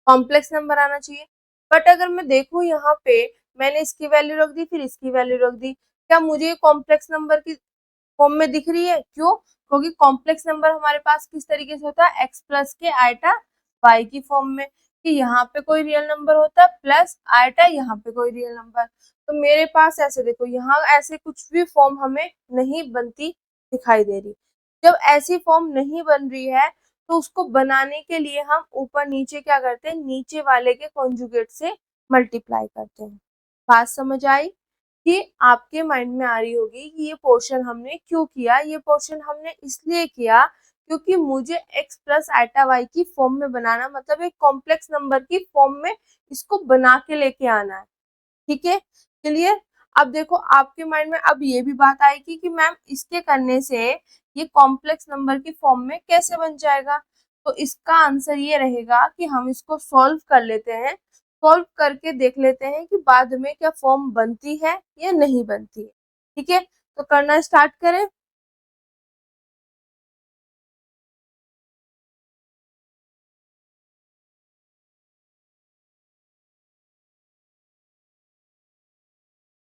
complex number आना चाहिए। बट अगर मैं देखूं यहाँ पे मैंने इसकी वैल्यू रख दी फिर इसकी वैल्यू रख दी, क्या मुझे कॉम्प्लेक्स नंबर की फॉर्म में दिख रही है, क्यों, क्योंकि कॉम्प्लेक्स नंबर हमारे पास किस तरीके से होता है, x प्लस के आइटा y की फॉर्म में, कि यहाँ पे कोई रियल नंबर होता है प्लस आइटा यहाँ पे कोई रियल नंबर। तो मेरे पास ऐसे देखो यहाँ ऐसे कुछ भी फॉर्म हमें नहीं बनती दिखाई दे रही। जब ऐसी फॉर्म नहीं बन रही है तो उसको बनाने के लिए हम ऊपर नीचे क्या करते हैं, नीचे वाले के कॉन्जुगेट से मल्टीप्लाई करते हैं। बात समझ आई कि आपके माइंड में आ रही होगी कि ये पोर्शन हमने क्यों किया, ये पोर्शन हमने इसलिए किया क्योंकि मुझे x प्लस आइटा y की फॉर्म में बनाना, मतलब एक कॉम्प्लेक्स नंबर की फॉर्म में इसको बना के लेके आना है। ठीक है, क्लियर। अब देखो आपके माइंड में अब ये भी बात आएगी कि मैम इसके करने से ये कॉम्प्लेक्स नंबर की फॉर्म में कैसे बन जाएगा, तो इसका आंसर ये रहेगा कि हम इसको सॉल्व कर लेते हैं, सॉल्व करके देख लेते हैं कि बाद में क्या फॉर्म बनती है या नहीं बनती है। ठीक है, तो करना स्टार्ट करें।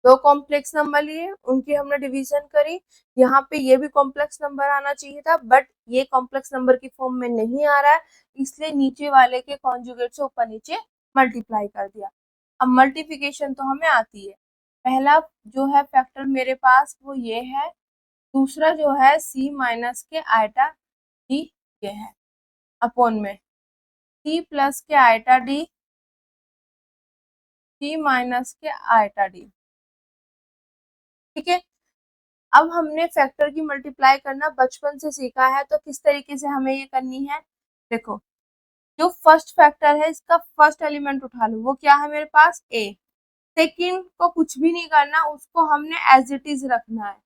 दो कॉम्प्लेक्स नंबर लिए उनकी हमने डिवीजन करी, यहाँ पे ये भी कॉम्प्लेक्स नंबर आना चाहिए था बट ये कॉम्प्लेक्स नंबर की फॉर्म में नहीं आ रहा है, इसलिए नीचे वाले के कॉन्जुगेट से ऊपर नीचे मल्टीप्लाई कर दिया। अब मल्टीप्लिकेशन तो हमें आती है। पहला जो है फैक्टर मेरे पास वो ये है, दूसरा जो है c माइनस के आयटा डी ये है, अपॉन में c प्लस के आयटा डी, c माइनस के आयटा डी। ठीक है, अब हमने फैक्टर की मल्टीप्लाई करना बचपन से सीखा है, तो किस तरीके से हमें ये करनी है। देखो, जो फर्स्ट फैक्टर है इसका फर्स्ट एलिमेंट उठा लो, वो क्या है मेरे पास a। सेकंड को कुछ भी नहीं करना, उसको हमने एज इट इज रखना है,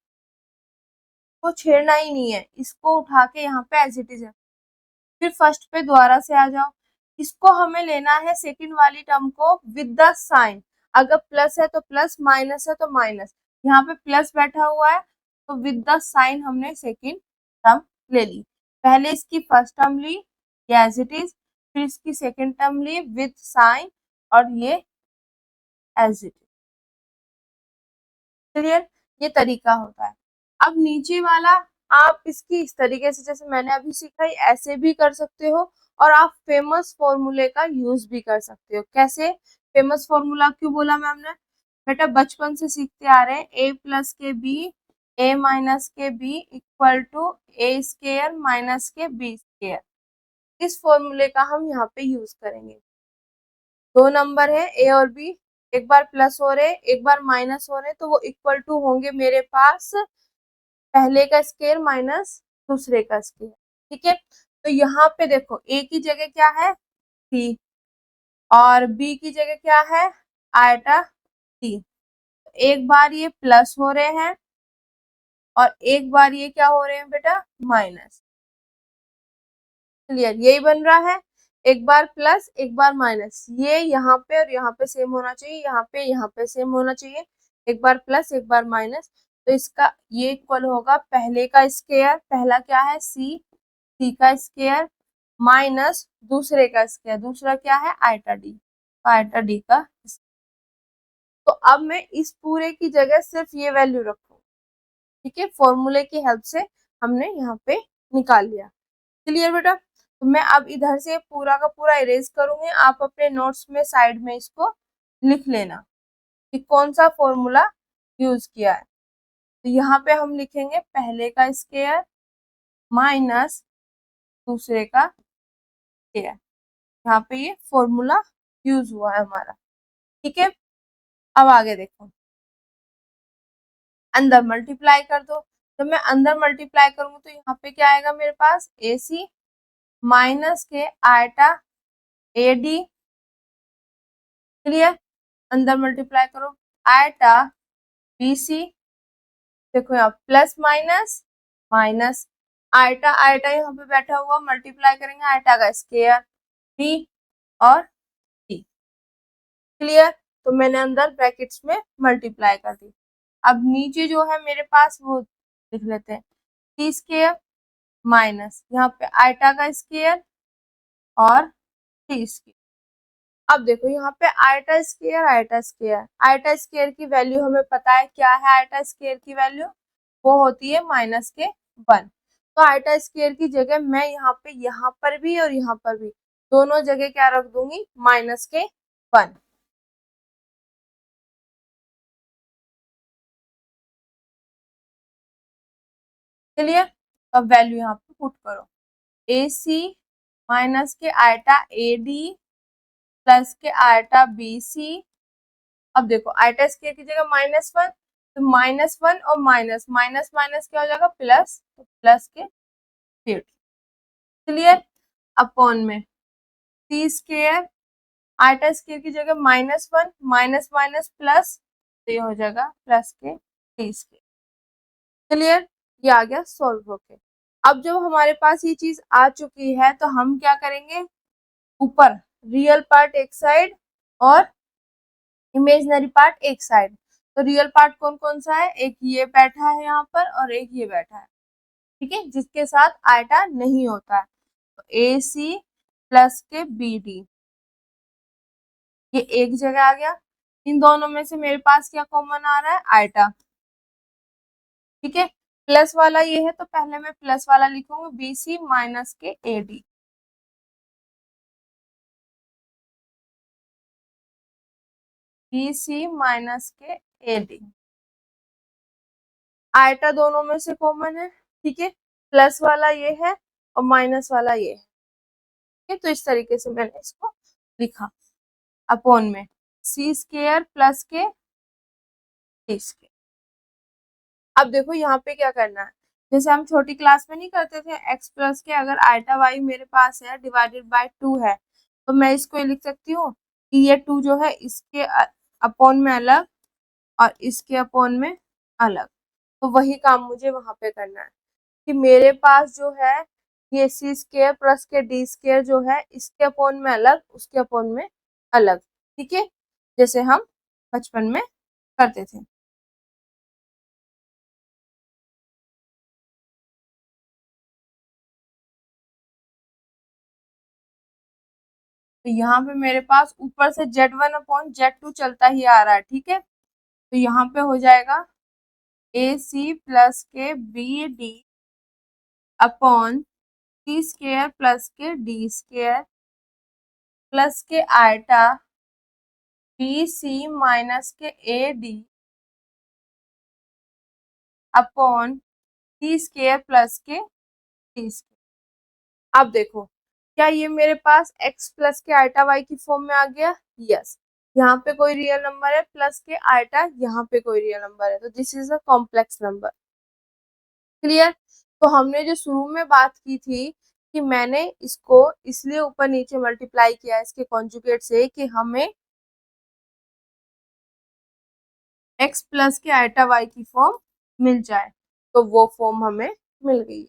को छेड़ना ही नहीं है, इसको उठा के यहाँ पे एज इट इज। फिर फर्स्ट पे दोबारा से आ जाओ, इसको हमें लेना है सेकंड वाली टर्म को विद द साइन। अगर प्लस है तो प्लस, माइनस है तो माइनस। यहाँ पे प्लस बैठा हुआ है तो विद द साइन हमने सेकंड टर्म ले ली। पहले इसकी फर्स्ट टर्म ली ये एज इट इज, फिर इसकी सेकंड टर्म ली विद साइन, और ये एज इट इज। क्लियर, ये तरीका होता है। अब नीचे वाला आप इसकी इस तरीके से, जैसे मैंने अभी सीखा है, ऐसे भी कर सकते हो, और आप फेमस फॉर्मूले का यूज भी कर सकते हो। कैसे फेमस फॉर्मूला क्यों बोला मैम ने, बेटा बचपन से सीखते आ रहे हैं, ए प्लस के बी, ए माइनस के b equal to a square minus के बी स्केयर। इस फॉर्मूले का हम यहाँ पे यूज करेंगे। दो नंबर है ए और बी, एक बार प्लस हो रहे एक बार माइनस हो रहे, तो वो इक्वल टू होंगे मेरे पास पहले का स्केयर माइनस दूसरे का स्केयर। ठीक है, तो यहाँ पे देखो ए की जगह क्या है सी, और बी की जगह क्या है आयटा सी। एक बार ये प्लस हो रहे हैं और एक बार ये क्या हो रहे हैं बेटा माइनस। क्लियर, यही बन रहा है, एक बार प्लस एक बार माइनस, ये यहाँ पे और यहाँ पे सेम होना चाहिए, यहाँ पे सेम होना चाहिए, एक बार प्लस एक बार माइनस। तो इसका ये इक्वल होगा पहले का स्केयर, पहला क्या है सी, सी का स्केयर माइनस दूसरे का स्केयर, दूसरा क्या है आयटा डी, तो आयटा डी का स्केयर। तो अब मैं इस पूरे की जगह सिर्फ ये वैल्यू रखूँ। ठीक है, फॉर्मूले की हेल्प से हमने यहाँ पे निकाल लिया। क्लियर बेटा, तो मैं अब इधर से पूरा का पूरा इरेज करूंगी, आप अपने नोट्स में साइड में इसको लिख लेना कि कौन सा फॉर्मूला यूज किया है। तो यहाँ पे हम लिखेंगे पहले का स्केयर माइनस दूसरे का स्केयर, यहाँ पे ये फॉर्मूला यूज हुआ है हमारा। ठीक है, अब आगे देखो, अंदर मल्टीप्लाई कर दो। जब मैं अंदर मल्टीप्लाई करूंगी तो यहाँ पे क्या आएगा मेरे पास ए सी माइनस के आयटा ए डी। क्लियर, अंदर मल्टीप्लाई करो आयटा बी सी, देखो यहाँ plus minus minus, eta eta यहाँ पे बैठा हुआ, मल्टीप्लाई करेंगे आयटा का स्केयर बी और डी। क्लियर, तो मैंने अंदर ब्रैकेट्स में मल्टीप्लाई कर दी। अब नीचे जो है मेरे पास वो लिख लेते हैं टी स्केयर माइनस यहाँ पे आयटा का स्केयर और टी स्केयर। अब देखो यहाँ पे eta square eta square, eta square की वैल्यू हमें पता है क्या है, आयटा स्केयर की वैल्यू वो होती है माइनस के 1। तो आयटा स्केयर की जगह मैं यहाँ पर भी और यहाँ पर भी दोनों जगह क्या रख दूंगी माइनस के 1। क्लियर, अब वैल्यू यहाँ पे पुट करो ए सी माइनस के आयटा ए डी प्लस के आयटा बी सी। अब देखो आयटा स्केयर की जगह -1, तो -1 और माइनस माइनस माइनस क्या हो जाएगा प्लस, तो प्लस के फिर। क्लियर, अपॉन में सी स्केयर, आयटा स्केयर की जगह -1 माइनस माइनस प्लस, तो ये हो जाएगा प्लस के टी स्केयर। क्लियर, ये आ गया सॉल्व होके। अब जब हमारे पास ये चीज आ चुकी है तो हम क्या करेंगे, ऊपर रियल पार्ट एक साइड और इमेजिनरी पार्ट एक साइड। तो रियल पार्ट कौन कौन सा है, एक ये बैठा है यहाँ पर और एक ये बैठा है। ठीक है, जिसके साथ आयटा नहीं होता है, तो ए सी प्लस के बी डी ये एक जगह आ गया। इन दोनों में से मेरे पास क्या कॉमन आ रहा है आयटा। ठीक है, प्लस वाला ये है तो पहले मैं प्लस वाला लिखूंगी बी सी माइनस के a d. B c minus के ए डी। आयटा दोनों में से कॉमन है, ठीक है, प्लस वाला ये है और माइनस वाला ये है, ठीक है। तो इस तरीके से मैंने इसको लिखा अपॉन में सी स्क्वायर प्लस के डी स्क्वायर। अब देखो यहाँ पे क्या करना है, जैसे हम छोटी क्लास में नहीं करते थे एक्स प्लस के, अगर आयटा वाई मेरे पास है डिवाइडेड बाय 2 है, तो मैं इसको ये लिख सकती हूँ कि ये 2 जो है इसके अपॉन में अलग और इसके अपॉन में अलग। तो वही काम मुझे वहां पे करना है कि मेरे पास जो है ये सी स्क्वायर प्लस के डी स्क्वायर जो है इसके अपॉन में अलग, उसके अपॉन में अलग, ठीक है, जैसे हम बचपन में करते थे। तो यहाँ पे मेरे पास ऊपर से Z1 अपॉन Z2 चलता ही आ रहा है, ठीक है। तो यहाँ पे हो जाएगा ए सी प्लस के b d upon c square plus के डी स्क्वायर प्लस के आयटा बी सी माइनस के a d upon c square plus के डी स्क्वायर। अब देखो क्या ये मेरे पास x प्लस के आयटा y की फॉर्म में आ गया? यस। यहाँ पे कोई रियल नंबर है प्लस के आयटा, यहाँ पे कोई रियल नंबर है, तो this is a complex number. Clear? तो हमने जो शुरू में बात की थी कि मैंने इसको इसलिए ऊपर नीचे मल्टीप्लाई किया इसके कॉन्जुगेट से कि हमें x प्लस के आयटा y की फॉर्म मिल जाए, तो वो फॉर्म हमें मिल गई है,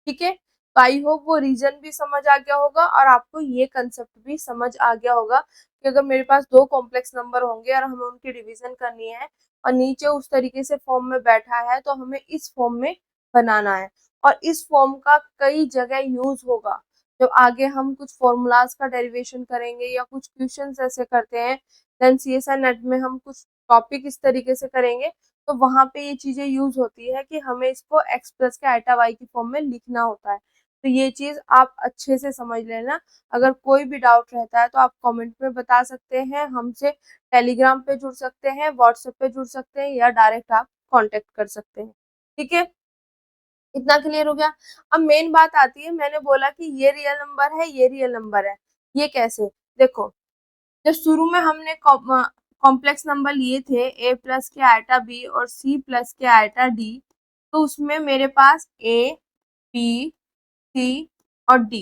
ठीक है। तो आई होप वो रीजन भी समझ आ गया होगा और आपको ये कंसेप्ट भी समझ आ गया होगा कि अगर मेरे पास दो कॉम्प्लेक्स नंबर होंगे और हमें उनकी डिवीजन करनी है और नीचे उस तरीके से फॉर्म में बैठा है, तो हमें इस फॉर्म में बनाना है और इस फॉर्म का कई जगह यूज होगा। जब आगे हम कुछ फॉर्मूलाज का डेरिवेशन करेंगे या कुछ क्वेश्चंस ऐसे करते हैं, देन सीएसआई नेट में हम कुछ टॉपिक इस तरीके से करेंगे, तो वहां पे ये चीजें यूज होती है कि हमें इसको एक्स प्लस के आयटा वाई की फॉर्म में लिखना होता है। तो ये चीज आप अच्छे से समझ लेना। अगर कोई भी डाउट रहता है तो आप कमेंट में बता सकते हैं, हमसे टेलीग्राम पे जुड़ सकते हैं, व्हाट्सएप पे जुड़ सकते हैं या डायरेक्ट आप कांटेक्ट कर सकते हैं, ठीक है। इतना क्लियर हो गया? अब मेन बात आती है, मैंने बोला कि ये रियल नंबर है, ये रियल नंबर है, ये कैसे? देखो, जब शुरू में हमने कॉम्प्लेक्स नंबर लिए थे a प्लस के आयटा b और c प्लस के आयटा d, तो उसमें मेरे पास a b c और d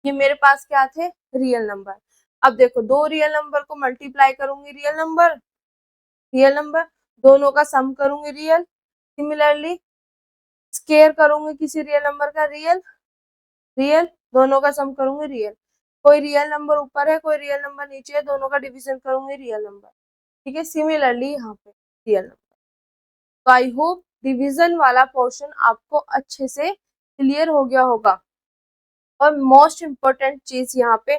ये मेरे पास क्या थे? Real number. अब देखो, दो रियल नंबर को मल्टीप्लाई करूंगी, रियल नंबर, रियल नंबर, दोनों का सम करूंगी, रियल। सिमिलरली स्केयर करूंगी किसी रियल नंबर का, रियल, रियल, दोनों का सम करूंगी, रियल। कोई रियल नंबर ऊपर है, कोई रियल नंबर नीचे है, दोनों का डिवीजन करूंगी, रियल नंबर, ठीक है। सिमिलरली यहाँ पे रियल नंबर। तो आई होप डिवीजन वाला पोर्शन आपको अच्छे से क्लियर हो गया होगा। और मोस्ट इम्पोर्टेंट चीज यहाँ पे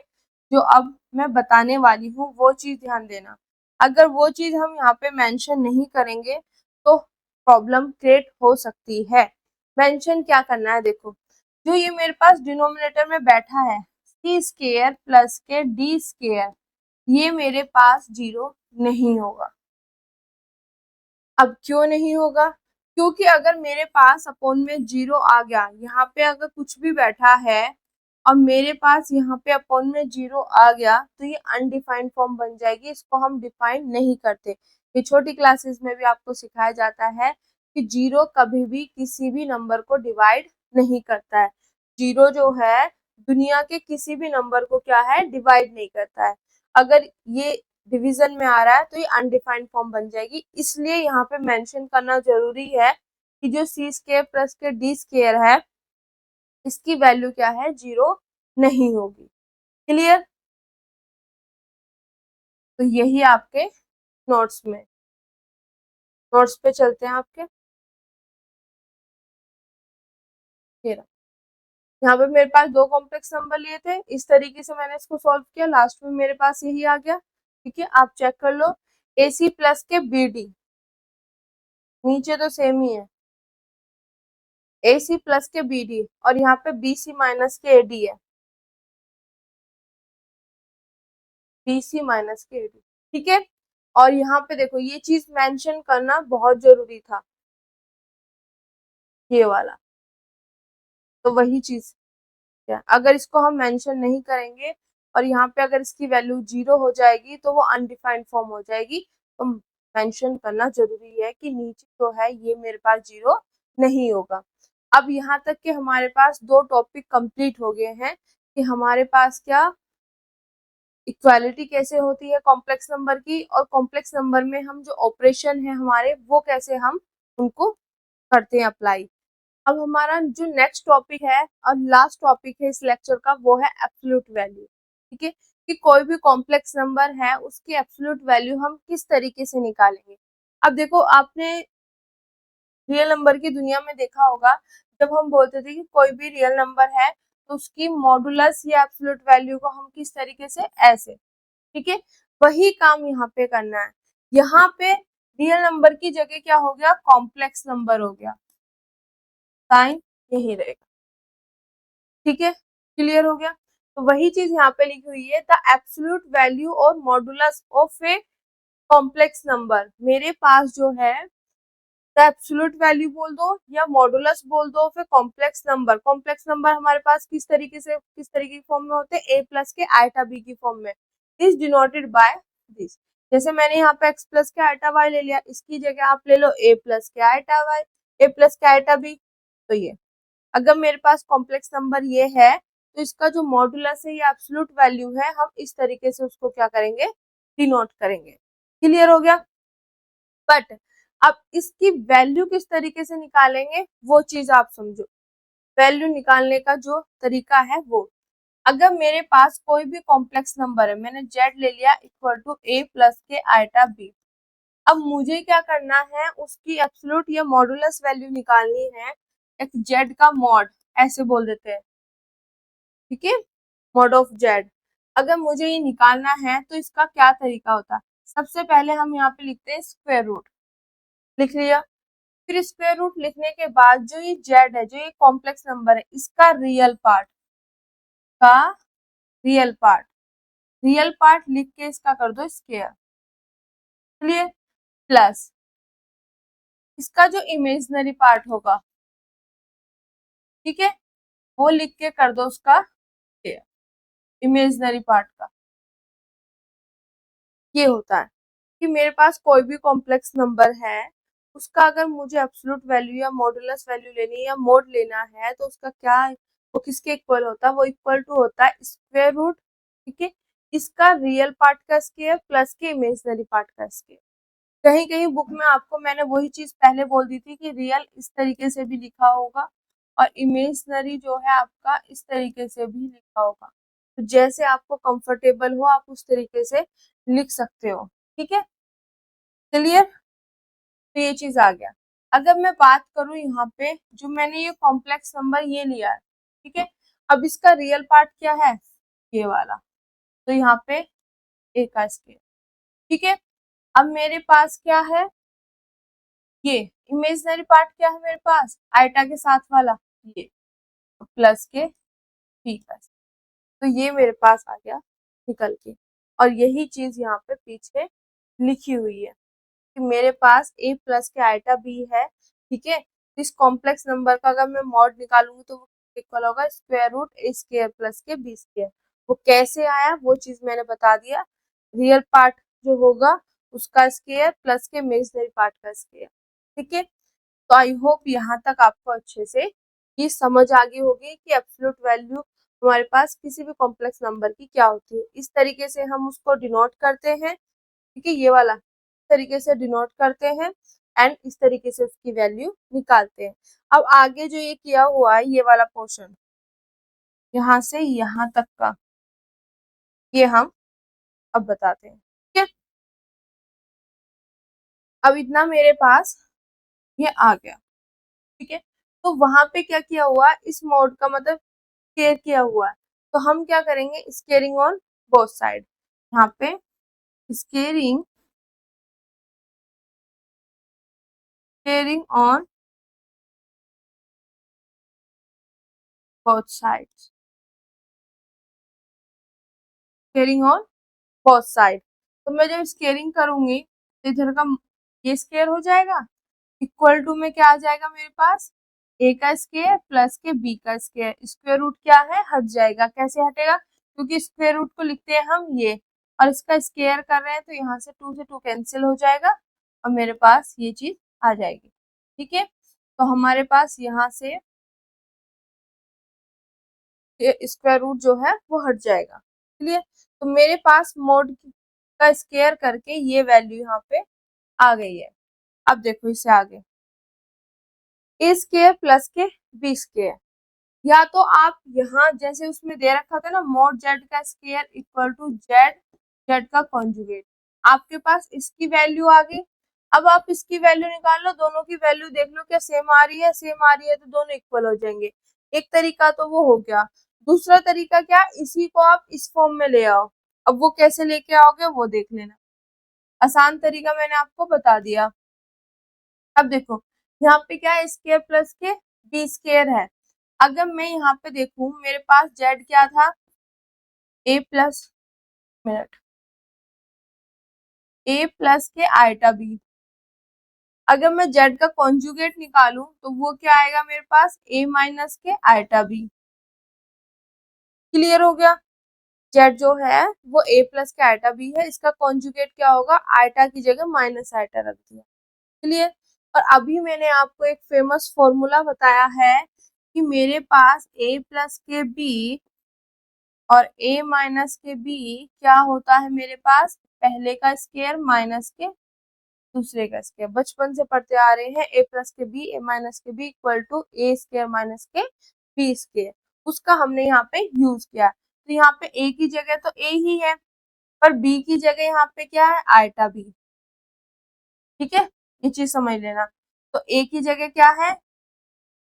जो अब मैं बताने वाली हूँ, वो चीज ध्यान देना। अगर वो चीज हम यहाँ पे मेंशन नहीं करेंगे तो प्रॉब्लम क्रिएट हो सकती है। मेंशन क्या करना है? देखो, जो ये मेरे पास डिनोमिनेटर में बैठा है सी स्क्वायर प्लस के डी स्क्वायर, ये मेरे पास जीरो नहीं होगा। अब क्यों नहीं होगा? क्योंकि अगर मेरे पास अपॉन में जीरो आ गया, यहाँ पे अगर कुछ भी बैठा है और मेरे पास यहाँ पे अपॉन में जीरो आ गया, तो ये अनडिफाइंड फॉर्म बन जाएगी, इसको हम डिफाइन नहीं करते। ये छोटी क्लासेस में भी आपको सिखाया जाता है कि जीरो कभी भी किसी भी नंबर को डिवाइड नहीं करता है। जीरो जो है दुनिया के किसी भी नंबर को क्या है? डिवाइड नहीं करता है। अगर ये डिवीजन में आ रहा है तो ये अनडिफाइंड फॉर्म बन जाएगी, इसलिए यहाँ पे मेंशन करना जरूरी है कि जो सी स्क्वायर प्लस के डी स्क्वायर है, इसकी वैल्यू क्या है? जीरो नहीं होगी। क्लियर? तो यही आपके नोट्स में, नोट्स पे चलते हैं आपके। यहाँ पे मेरे पास दो कॉम्प्लेक्स नंबर लिए थे, इस तरीके से मैंने इसको सॉल्व किया, लास्ट में मेरे पास यही आ गया, ठीक है। आप चेक कर लो, ए सी प्लस के बी डी, नीचे तो सेम ही है, ए सी प्लस के बी डी और यहाँ पे बी सी माइनस के ए डी है, बी सी माइनस के ए डी, ठीक है। और यहाँ पे देखो ये चीज मेंशन करना बहुत जरूरी था, ये वाला। तो वही चीज है, अगर इसको हम मेंशन नहीं करेंगे और यहाँ पे अगर इसकी वैल्यू 0 हो जाएगी तो वो अनडिफाइंड फॉर्म हो जाएगी। तो मेंशन करना जरूरी है कि नीचे जो है ये मेरे पास 0 नहीं होगा। अब यहाँ तक के हमारे पास दो टॉपिक कंप्लीट हो गए हैं कि हमारे पास क्या इक्वालिटी कैसे होती है कॉम्प्लेक्स नंबर की, और कॉम्प्लेक्स नंबर में हम जो ऑपरेशन है हमारे वो कैसे हम उनको करते हैं अप्लाई। अब हमारा जो नेक्स्ट टॉपिक है और लास्ट टॉपिक है इस लेक्चर का वो है एब्सोल्यूट वैल्यू। ठीक है, कि कोई भी कॉम्प्लेक्स नंबर है उसकी एब्सोल्यूट वैल्यू हम किस तरीके से निकालेंगे। अब देखो आपने रियल नंबर की दुनिया में देखा होगा, जब हम बोलते थे कि कोई भी रियल नंबर है तो उसकी मॉडुलस या एब्सोल्यूट वैल्यू को हम किस तरीके से, ऐसे। ठीक है, वही काम यहाँ पे करना है। यहाँ पे रियल नंबर की जगह क्या हो गया, कॉम्प्लेक्स नंबर हो गया, साइन यही रहेगा। ठीक है, क्लियर हो गया। तो वही चीज यहाँ पे लिखी हुई है, द एब्सोल्यूट वैल्यू और modulus of a complex number. मेरे पास जो है द एब्सोल्यूट वैल्यू बोल दो या मॉडुलस बोल दो, फिर कॉम्प्लेक्स नंबर। कॉम्प्लेक्स नंबर हमारे पास किस तरीके की फॉर्म में होते हैं, a प्लस के आइटा b की फॉर्म में, इज डिनोटेड बाय दिस। जैसे मैंने यहाँ पे x प्लस के आइटा y ले लिया, इसकी जगह आप ले लो a प्लस के आइटा y, a प्लस के आइटा b। तो ये अगर मेरे पास कॉम्प्लेक्स नंबर ये है तो इसका जो मॉडुलस है या एब्सोल्यूट वैल्यू है हम इस तरीके से उसको क्या करेंगे, डिनोट करेंगे। क्लियर हो गया। बट अब इसकी वैल्यू किस तरीके से निकालेंगे वो चीज आप समझो। वैल्यू निकालने का जो तरीका है वो, अगर मेरे पास कोई भी कॉम्प्लेक्स नंबर है, मैंने z ले लिया इक्वल टू a प्लस के आइटा b। अब मुझे क्या करना है, उसकी एब्सोल्यूट या मॉडुलस वैल्यू निकालनी है। एक z का मॉड ऐसे बोल देते हैं, ठीक है, मॉड ऑफ z। अगर मुझे ये निकालना है तो इसका क्या तरीका होता है, सबसे पहले हम यहाँ पे लिखते हैं स्क्वायर रूट, लिख लिया। फिर स्क्वायर रूट लिखने के बाद जो ये z है, जो ये कॉम्प्लेक्स नंबर है, इसका रियल पार्ट लिख के इसका कर दो स्क्वायर। चलिए, प्लस इसका जो इमेजिनरी पार्ट होगा, ठीक है, वो लिख के कर दो उसका स्क्वायर, इमेजिनरी पार्ट का। ये होता है कि मेरे पास कोई भी कॉम्प्लेक्स नंबर है, उसका अगर मुझे एब्सोल्यूट वैल्यू या मॉडुलस वैल्यू लेनी है या मोड लेना है तो उसका क्या है, वो किसके इक्वल होता है, वो इक्वल टू होता है स्क्वायर रूट, ठीक है, इसका रियल पार्ट का स्क्वायर प्लस के इमेजिनरी पार्ट का स्क्वायर। कहीं कहीं बुक में आपको मैंने वही चीज पहले बोल दी थी कि रियल इस तरीके से भी लिखा होगा और इमेजिनरी जो है आपका इस तरीके से भी लिखा होगा। तो जैसे आपको कंफर्टेबल हो आप उस तरीके से लिख सकते हो। ठीक है, क्लियर। तो ये चीज आ गया। अगर मैं बात करूं यहाँ पे, जो मैंने ये कॉम्प्लेक्स नंबर ये लिया है, ठीक है, अब इसका रियल पार्ट क्या है, ये वाला। तो यहाँ पे ए का स्क्वायर, ठीक है। अब मेरे पास क्या है, ये इमेजिनरी पार्ट क्या है मेरे पास, आइटा के साथ वाला, ये प्लस के पी का। तो ये मेरे पास आ गया निकल के, और यही चीज यहाँ पे पीछे लिखी हुई है कि मेरे पास a प्लस के आइटा b है, ठीक है। इस कॉम्प्लेक्स नंबर का अगर मैं मॉड निकालूंगी तो वो इक्वल होगा square root a square plus के b स्क्वायर। वो कैसे आया वो चीज मैंने बता दिया, रियल पार्ट जो होगा उसका स्क्वायर प्लस के इमेजिनरी पार्ट का स्क्वायर। ठीक है, तो आई होप यहाँ तक आपको अच्छे से ये समझ आ गई होगी कि एब्सोल्यूट वैल्यू हमारे पास किसी भी कॉम्प्लेक्स नंबर की क्या होती है। इस तरीके से हम उसको डिनोट करते हैं, ठीक है, ये वाला इस तरीके से डिनोट करते हैं एंड इस तरीके से उसकी वैल्यू निकालते हैं। अब आगे जो ये किया हुआ है ये वाला पोर्शन, यहाँ से यहाँ तक का, ये हम अब बताते हैं। ठीक है, अब इतना मेरे पास ये आ गया, ठीक है। तो वहां पे क्या किया हुआ, इस मोड का मतलब स्केयर किया हुआ है, तो हम क्या करेंगे, स्केयरिंग ऑन बोथ साइड। यहाँ पे squaring squaring on both sides, squaring on both side. तो मैं जब स्केयरिंग करूंगी तो इधर का ये स्केयर हो जाएगा, इक्वल टू में क्या आ जाएगा मेरे पास, ए का स्केयर प्लस के बी का स्केयर, स्क्वायर रूट क्या है, हट जाएगा। कैसे हटेगा, क्योंकि स्क्वायर रूट को लिखते हैं हम ये, और इसका स्केयर कर रहे हैं तो यहाँ से 2 से 2 कैंसिल हो जाएगा और मेरे पास ये चीज आ जाएगी। ठीक है, तो हमारे पास यहाँ से स्क्वायर रूट जो है वो हट जाएगा। क्लियर, तो मेरे पास मोड का स्केयर करके ये वैल्यू यहाँ पे आ गई है। अब देखो इससे आगे ए स्केयर प्लस के बी स्केयर, या तो आप यहाँ जैसे उसमें दे रखा था ना मॉड जेड का square equal to z z का कॉन्जुगेट, आपके पास इसकी वैल्यू आ गई। अब आप इसकी वैल्यू निकाल लो, दोनों की वैल्यू देख लो क्या सेम आ रही है, सेम आ रही है तो दोनों इक्वल हो जाएंगे। एक तरीका तो वो हो गया, दूसरा तरीका क्या, इसी को आप इस फॉर्म में ले आओ। अब वो कैसे लेके आओगे वो देख लेना, आसान तरीका मैंने आपको बता दिया। अब देखो यहाँ पे क्या है, स्केयर प्लस के बी स्केयर है। अगर मैं यहाँ पे देखूं मेरे पास जेड क्या था, ए प्लस मिनट ए प्लस के आइटा बी, अगर मैं जेड का कॉन्जुगेट निकालूं तो वो क्या आएगा मेरे पास, ए माइनस के आइटा बी। क्लियर हो गया, जेड जो है वो ए प्लस के आइटा बी है, इसका कॉन्जुगेट क्या होगा, आइटा की जगह माइनस आइटा रख दिया। क्लियर, और अभी मैंने आपको एक फेमस फॉर्मूला बताया है कि मेरे पास ए प्लस के बी और a माइनस के b क्या होता है मेरे पास, पहले का स्केयर माइनस के दूसरे का स्केयर। बचपन से पढ़ते आ रहे हैं a प्लस के b a माइनस के b equal to a square minus के b स्केयर, उसका हमने यहाँ पे यूज किया। तो यहाँ पे a की जगह तो a ही है, पर b की जगह यहाँ पे क्या है, आइटा b। ठीक है, ये चीज समझ लेना। तो a की जगह क्या है,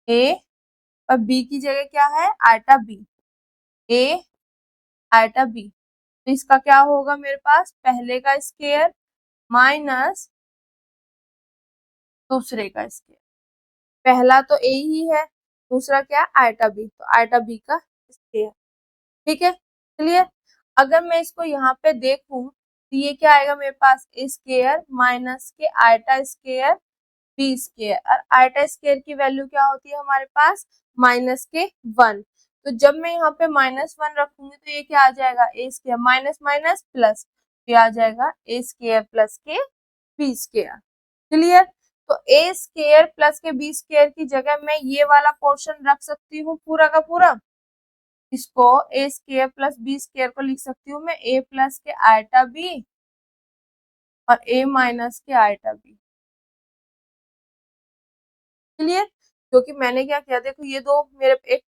a, और b की जगह क्या है, iota b, a iota b। तो इसका क्या होगा मेरे पास, पहले का स्केयर माइनस दूसरे का स्केयर, पहला तो ए ही है, दूसरा क्या है, आइटा बी, तो आइटा बी का स्केयर। ठीक है, क्लियर। अगर मैं इसको यहाँ पे देखूं तो ये क्या आएगा मेरे पास, ए स्केयर माइनस के आइटा स्केयर बी स्केयर, और आइटा स्केयर की वैल्यू क्या होती है हमारे पास, माइनस के 1। तो जब मैं यहाँ पे -1 रखूंगी तो ये क्या आ जाएगा, ए स्केयर माइनस माइनस प्लस, ये आ जाएगा ए स्केयर प्लस के बी स्केयर। क्लियर, तो ए स्केयर प्लस के बी स्केयर की जगह मैं ये वाला पोर्शन रख सकती हूँ पूरा का पूरा, इसको ए स्केयर प्लस बी स्केयर को लिख सकती हूँ मैं ए प्लस के आइटा बी और ए माइनस के आइटा बी। क्लियर, क्योंकि मैंने क्या किया, देखो ये दो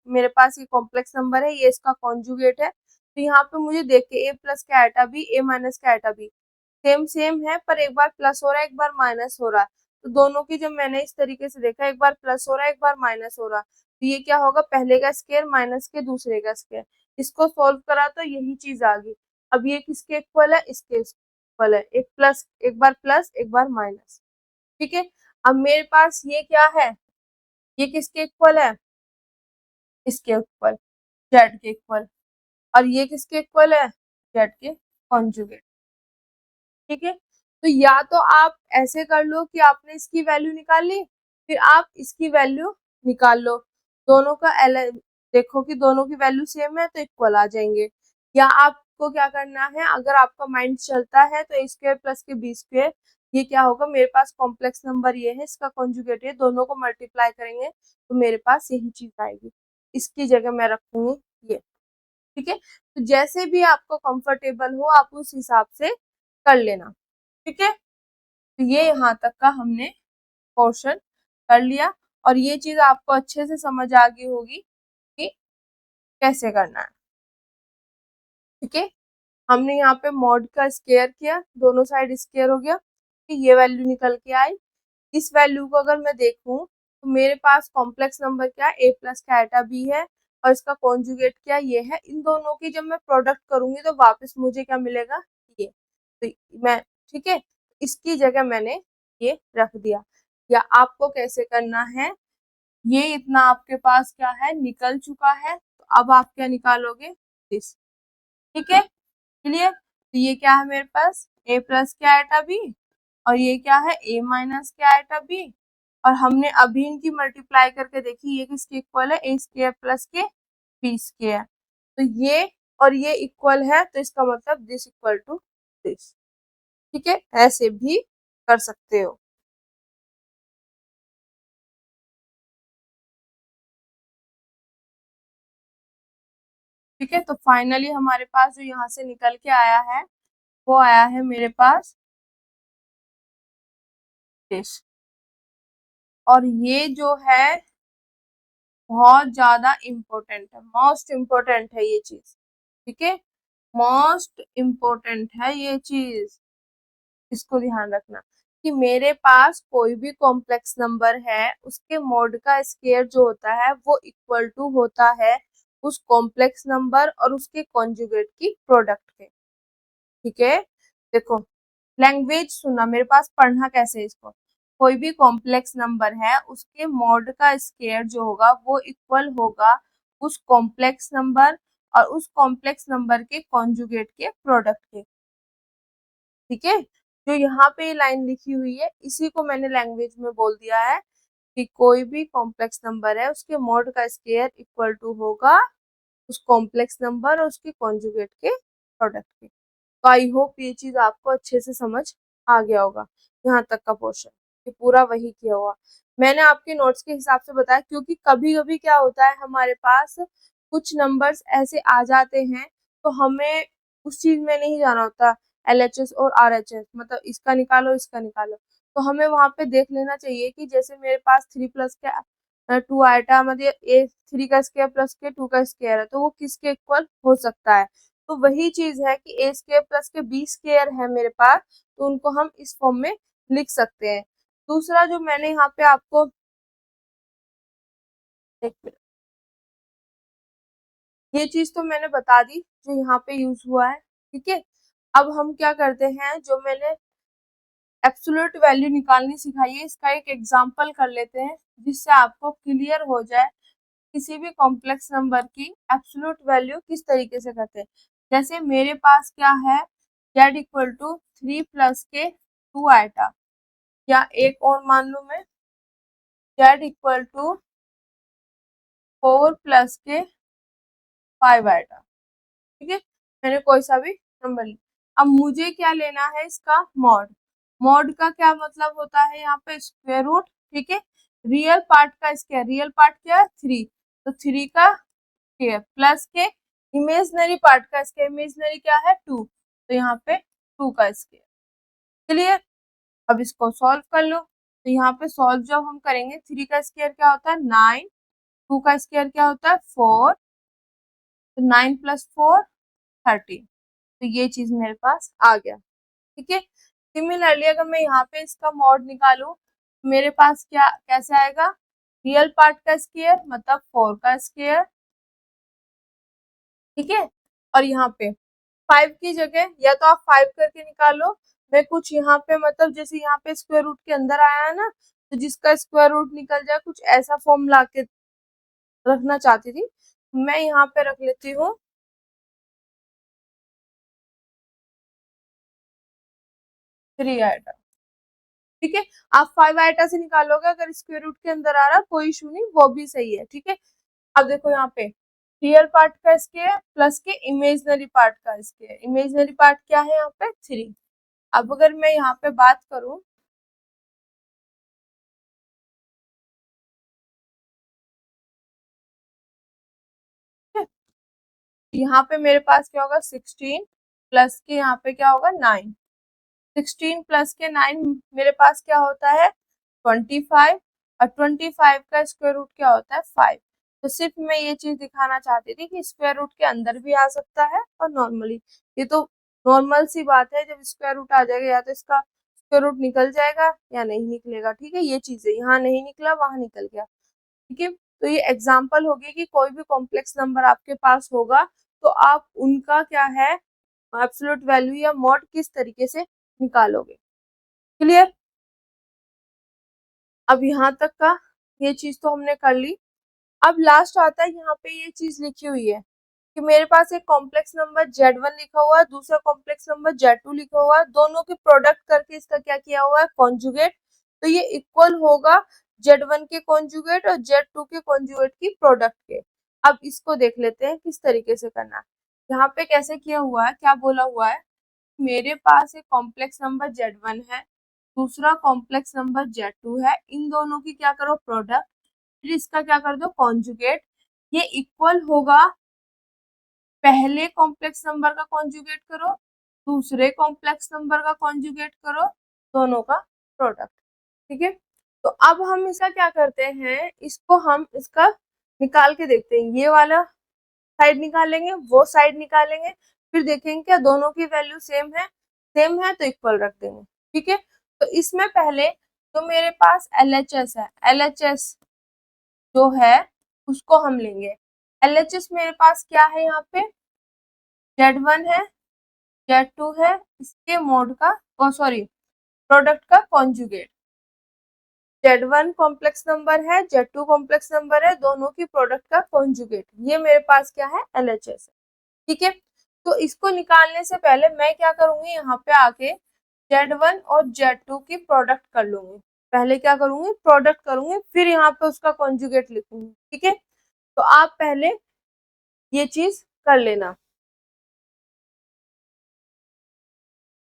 मेरे पास ये कॉम्प्लेक्स नंबर है, ये इसका कॉन्जुगेट है, तो यहाँ पे मुझे देख के ए प्लस के आइटा बी ए माइनस के आइटा बी सेम सेम है, पर एक बार प्लस हो रहा है एक बार माइनस हो रहा है। तो दोनों की जब मैंने इस तरीके से देखा, एक बार प्लस हो रहा है एक बार माइनस हो रहा है, तो ये क्या होगा, पहले का स्केयर माइनस के दूसरे का स्केयर। इसको सोल्व करा तो यही चीज आ गई। अब ये किसके इक्वल है, इसके इक्वल है, एक प्लस एक बार प्लस एक बार माइनस। ठीक है, अब मेरे पास ये क्या है, ये किसके इक्वल है, इसके इक्वल, जेड के इक्वल, और ये किसके इक्वल है, जेड के कॉन्जुगेट। ठीक है, तो या तो आप ऐसे कर लो कि आपने इसकी वैल्यू निकाल ली, फिर आप इसकी वैल्यू निकाल लो, दोनों का देखो कि दोनों की वैल्यू सेम है तो इक्वल आ जाएंगे। या आपको क्या करना है, अगर आपका माइंड चलता है तो ए स्क्वायर प्लस के बी स्क्वायर, ये क्या होगा, मेरे पास कॉम्प्लेक्स नंबर ये है, इसका कॉन्जुगेट है, दोनों को मल्टीप्लाई करेंगे तो मेरे पास यही चीज आएगी, इसकी जगह मैं रखूंगी ये। ठीक है, तो जैसे भी आपको कंफर्टेबल हो आप उस हिसाब से कर लेना। ठीक है, तो ये यहाँ तक का हमने पोर्शन कर लिया, और ये चीज आपको अच्छे से समझ आ गई होगी कि कैसे करना है। ठीक है, हमने यहाँ पे मॉड का स्केयर किया, दोनों साइड स्केयर हो गया, कि ये वैल्यू निकल के आई। इस वैल्यू को अगर मैं देखूं तो मेरे पास कॉम्प्लेक्स नंबर क्या है, ए प्लस का आइटा बी है, और इसका कॉन्जुगेट क्या ये है। इन दोनों की जब मैं प्रोडक्ट करूंगी तो वापस मुझे क्या मिलेगा, ये। तो मैं, ठीक है, इसकी जगह मैंने ये रख दिया। या आपको कैसे करना है, ये इतना आपके पास क्या है, निकल चुका है, तो अब आप क्या निकालोगे, दिस। ठीक है, क्लियर। तो ये क्या है मेरे पास, ए प्लस के आइटा बी, और ये क्या है ए माइनस के आइटा बी, और हमने अभी इनकी मल्टीप्लाई करके देखी ये किसके इक्वल है, ए स्क्वायर प्लस के बी स्क्वायर। तो ये और ये इक्वल है, तो इसका मतलब दिस इक्वल टू दिस। ठीक है, ऐसे भी कर सकते हो। ठीक है, तो फाइनली हमारे पास जो यहाँ से निकल के आया है वो आया है मेरे पास दिस। और ये जो है बहुत ज्यादा इम्पोर्टेंट है, मोस्ट इम्पोर्टेंट है ये चीज। ठीक है, मोस्ट इम्पोर्टेंट है ये चीज, इसको ध्यान रखना कि मेरे पास कोई भी कॉम्प्लेक्स नंबर है उसके मॉड का स्क्वायर जो होता है वो इक्वल टू होता है उस कॉम्प्लेक्स नंबर और उसके कॉन्जुगेट की प्रोडक्ट के। ठीक है, देखो लैंग्वेज सुनना, मेरे पास पढ़ना कैसे है इसको। कोई भी कॉम्प्लेक्स नंबर है उसके मॉड का स्क्वायर जो होगा वो इक्वल होगा उस कॉम्प्लेक्स नंबर और उस कॉम्प्लेक्स नंबर के कॉन्जुगेट के प्रोडक्ट के। ठीक है, जो यहाँ पे लाइन लिखी हुई है इसी को मैंने लैंग्वेज में बोल दिया है कि कोई भी कॉम्प्लेक्स नंबर है उसके मॉड का स्क्वायर इक्वल टू होगा उस कॉम्प्लेक्स नंबर और उसके कॉन्जुगेट के प्रोडक्ट के। तो आई होप ये चीज आपको अच्छे से समझ आ गया होगा, यहाँ तक का पोर्शन ये पूरा वही किया हुआ मैंने आपके नोट्स के हिसाब से बताया, क्योंकि कभी कभी क्या होता है हमारे पास कुछ नंबर्स ऐसे आ जाते हैं तो हमें उस चीज में नहीं जाना होता, LHS और RHS मतलब इसका निकालो इसका निकालो। तो हमें वहां पे देख लेना चाहिए कि जैसे मेरे पास 3 प्लस के 2 आइटा मतलब ए 3 का स्क्वायर प्लस के 2 का स्क्वायर है तो वो किसके इक्वल हो सकता है। तो वही चीज है कि ए स्क्वायर प्लस के बी स्क्वायर है मेरे पास, तो उनको हम इस फॉर्म में लिख सकते हैं। दूसरा जो मैंने यहाँ पे आपको एक मिनट, ये चीज तो मैंने बता दी जो यहाँ पे यूज हुआ है। ठीक है, अब हम क्या करते हैं, जो मैंने एब्सोल्यूट वैल्यू निकालनी सिखाई है इसका एक एग्जांपल कर लेते हैं जिससे आपको क्लियर हो जाए किसी भी कॉम्प्लेक्स नंबर की एब्सोल्यूट वैल्यू किस तरीके से करते हैं। जैसे मेरे पास क्या है, z इक्वल टू 3 प्लस के 2 आइटा, या एक और मान लू मैं z इक्वल टू 4 प्लस के 5 आइटा। ठीक है, मैंने कोई सा भी नंबर लिया। अब मुझे क्या लेना है, इसका मॉड। मॉड का क्या मतलब होता है, यहाँ पे स्क्वायर रूट। ठीक है, रियल पार्ट का स्क्वायर, रियल पार्ट क्या है 3, तो 3 का स्क्वायर प्लस के इमेजनरी पार्ट का स्क्वायर, इमेजनरी क्या है 2, तो यहाँ पे 2 का स्क्वायर। क्लियर, अब इसको सॉल्व कर लो। तो यहाँ पे सॉल्व जब हम करेंगे 3 का स्क्वायर क्या होता है 9, 2 का स्क्वायर क्या होता है 4, तो 9 प्लस 4 13। तो ये चीज मेरे पास आ गया। ठीक है, सिमिलरली अगर मैं यहाँ पे इसका मॉड निकालू मेरे पास क्या कैसे आएगा, रियल पार्ट का स्क्वायर मतलब 4 का स्क्वायर। ठीक है, और यहाँ पे 5 की जगह या तो आप 5 करके निकालो, मैं कुछ यहाँ पे मतलब जैसे यहाँ पे स्क्वायर रूट के अंदर आया है ना, तो जिसका स्क्वायर रूट निकल जाए कुछ ऐसा फॉर्म ला के रखना चाहती थी। मैं यहाँ पे रख लेती हूँ 3 आइटा। ठीक है, आप 5 आइटा से निकालोगे अगर स्क्वायर रूट के अंदर आ रहा कोई इशू नहीं, वो भी सही है। ठीक है, अब देखो यहाँ पे रियल पार्ट का स्क्वायर प्लस के इमेजनरी पार्ट का स्क्वायर, इमेजनरी पार्ट क्या है यहाँ पे 3। अब अगर मैं यहाँ पे बात करूं, यहाँ पे मेरे पास क्या होगा 16 प्लस के यहाँ पे क्या होगा 9, 16 प्लस के 9 मेरे पास क्या होता है 25, और 25 का स्क्वायर रूट क्या होता है 5। तो सिर्फ मैं ये चीज दिखाना चाहती थी कि स्क्वायर रूट के अंदर भी आ सकता है और नॉर्मली, ये तो नॉर्मल सी बात है, जब स्क्वायर रूट आ जाएगा या तो इसका स्क्वायर रूट निकल जाएगा या नहीं निकलेगा। ठीक है, ये चीज है, यहाँ नहीं निकला वहां निकल गया। ठीक है, तो ये एग्जाम्पल होगी कि कोई भी कॉम्प्लेक्स नंबर आपके पास होगा तो आप उनका क्या है एब्सोल्यूट वैल्यू या मॉड किस तरीके से निकालोगे। क्लियर, अब यहाँ तक का ये चीज तो हमने कर ली। अब लास्ट आता है यहाँ पे ये चीज लिखी हुई है कि मेरे पास एक कॉम्प्लेक्स नंबर Z1 लिखा हुआ है, दूसरा कॉम्प्लेक्स नंबर Z2 लिखा हुआ है, दोनों के प्रोडक्ट करके इसका क्या किया हुआ है, कॉन्जुगेट। तो ये इक्वल होगा Z1 के कॉन्जुगेट और Z2 के कॉन्जुगेट की प्रोडक्ट के। अब इसको देख लेते हैं किस तरीके से करना है। यहाँ पे कैसे किया हुआ है, क्या बोला हुआ है, मेरे पास एक कॉम्प्लेक्स नंबर Z1 है, दूसरा कॉम्प्लेक्स नंबर Z2 है, इन दोनों की क्या करो, प्रोडक्ट, फिर इसका क्या कर दो, कॉन्जुगेट। ये इक्वल होगा पहले कॉम्प्लेक्स नंबर का कॉन्जुगेट करो, दूसरे कॉम्प्लेक्स नंबर का कॉन्जुगेट करो, दोनों का प्रोडक्ट। ठीक है, तो अब हम इसका क्या करते हैं, इसको हम इसका निकाल के देखते हैं। ये वाला साइड निकालेंगे, वो साइड निकालेंगे, फिर देखेंगे क्या दोनों की वैल्यू सेम है तो इक्वल रख देंगे। ठीक है, तो इसमें पहले तो मेरे पास LHS है, LHS जो है उसको हम लेंगे। LHS मेरे पास क्या है, यहाँ पे Z1 है, Z2 है, इसके मोड का सॉरी प्रोडक्ट का कॉन्जुगेट। Z1 कॉम्प्लेक्स नंबर है, Z2 कॉम्प्लेक्स नंबर है, दोनों की प्रोडक्ट का कॉन्जुगेट, ये मेरे पास क्या है, LHS है। ठीक है, तो इसको निकालने से पहले मैं क्या करूंगी, यहाँ पे आके Z1 और Z2 की प्रोडक्ट कर लूंगी। पहले क्या करूंगी, प्रोडक्ट करूंगी, फिर यहाँ पे उसका कॉन्जुगेट लिखूंगी। ठीक है, तो आप पहले ये चीज कर लेना।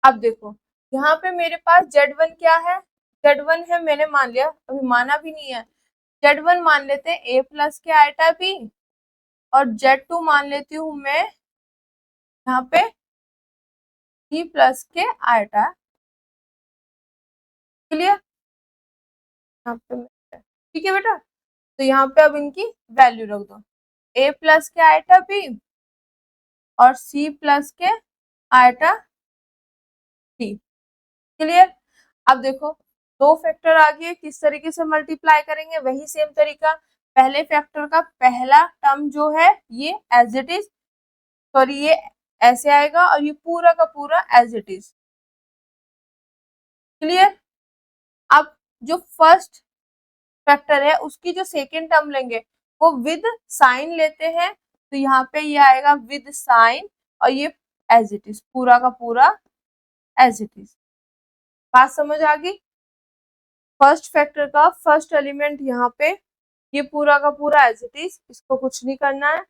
अब देखो यहाँ पे मेरे पास Z1 क्या है, Z1 है, मैंने मान लिया, अभी माना भी नहीं है। Z1 मान लेते हैं A प्लस के आइटा B, और Z2 मान लेती हूँ मैं यहाँ पे C प्लस के आइटा। क्लियर, यहाँ पे ठीक है बेटा, तो यहाँ पे अब इनकी वैल्यू रख दो, A प्लस के आइटा B और C प्लस के आइटा C। क्लियर, अब देखो दो फैक्टर आ गए, किस तरीके से मल्टीप्लाई करेंगे, वही सेम तरीका। पहले फैक्टर का पहला टर्म जो है ये एज इट इज, सॉरी ये ऐसे आएगा, और ये पूरा का पूरा एज इट इज। क्लियर, अब जो फर्स्ट फैक्टर है उसकी जो सेकेंड टर्म लेंगे वो विद साइन लेते हैं, तो यहाँ पे ये आएगा विद साइन, और ये एज इट इज, पूरा का पूरा एज इट इज। बात समझ आ गई, फर्स्ट फैक्टर का फर्स्ट एलिमेंट यहाँ पे ये पूरा का पूरा एज इट इज, इसको कुछ नहीं करना है,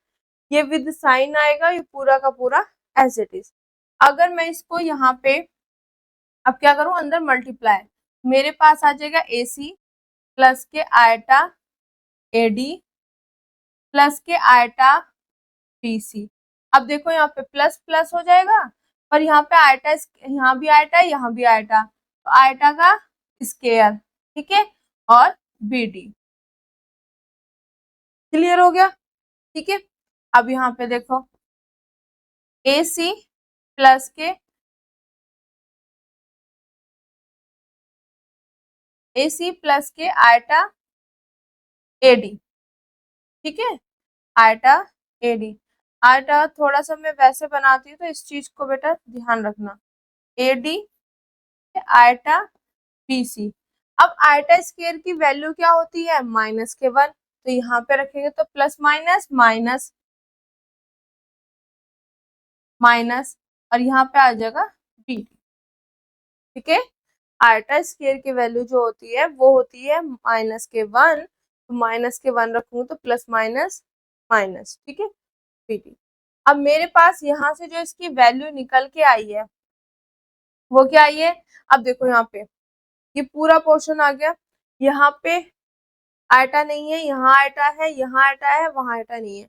ये विद साइन आएगा, ये पूरा का पूरा एज इट इज। अगर मैं इसको यहाँ पे अब क्या करूं, अंदर मल्टीप्लाई, मेरे पास आ जाएगा AC प्लस के आयटा AD प्लस के आयटा BC। अब देखो यहाँ पे प्लस प्लस हो जाएगा, और यहाँ पे आयटा, यहाँ भी आयटा, यहाँ भी आयटा, तो आयटा का स्केयर। ठीक है, और BD। क्लियर हो गया, ठीक है। अब यहाँ पे देखो AC प्लस के आयटा AD। ठीक है, आयटा AD, आयटा थोड़ा सा मैं वैसे बनाती हूँ, तो इस चीज को बेटा ध्यान रखना, AD आयटा BC। अब आयटा स्क्वायर की वैल्यू क्या होती है, -1, तो यहाँ पे रखेंगे तो प्लस माइनस माइनस माइनस, और यहाँ पे आ जाएगा BD। ठीक है, आयटा स्क्वायर की वैल्यू जो होती है वो होती है -1, तो -1 रखूंगी तो प्लस माइनस माइनस। ठीक है, BD। अब मेरे पास यहाँ से जो इसकी वैल्यू निकल के आई है वो क्या आई है, अब देखो यहाँ पे ये पूरा पोर्शन आ गया, यहाँ पे आयटा नहीं है, यहाँ आयटा है, यहाँ आयटा है, वहां आयटा नहीं है,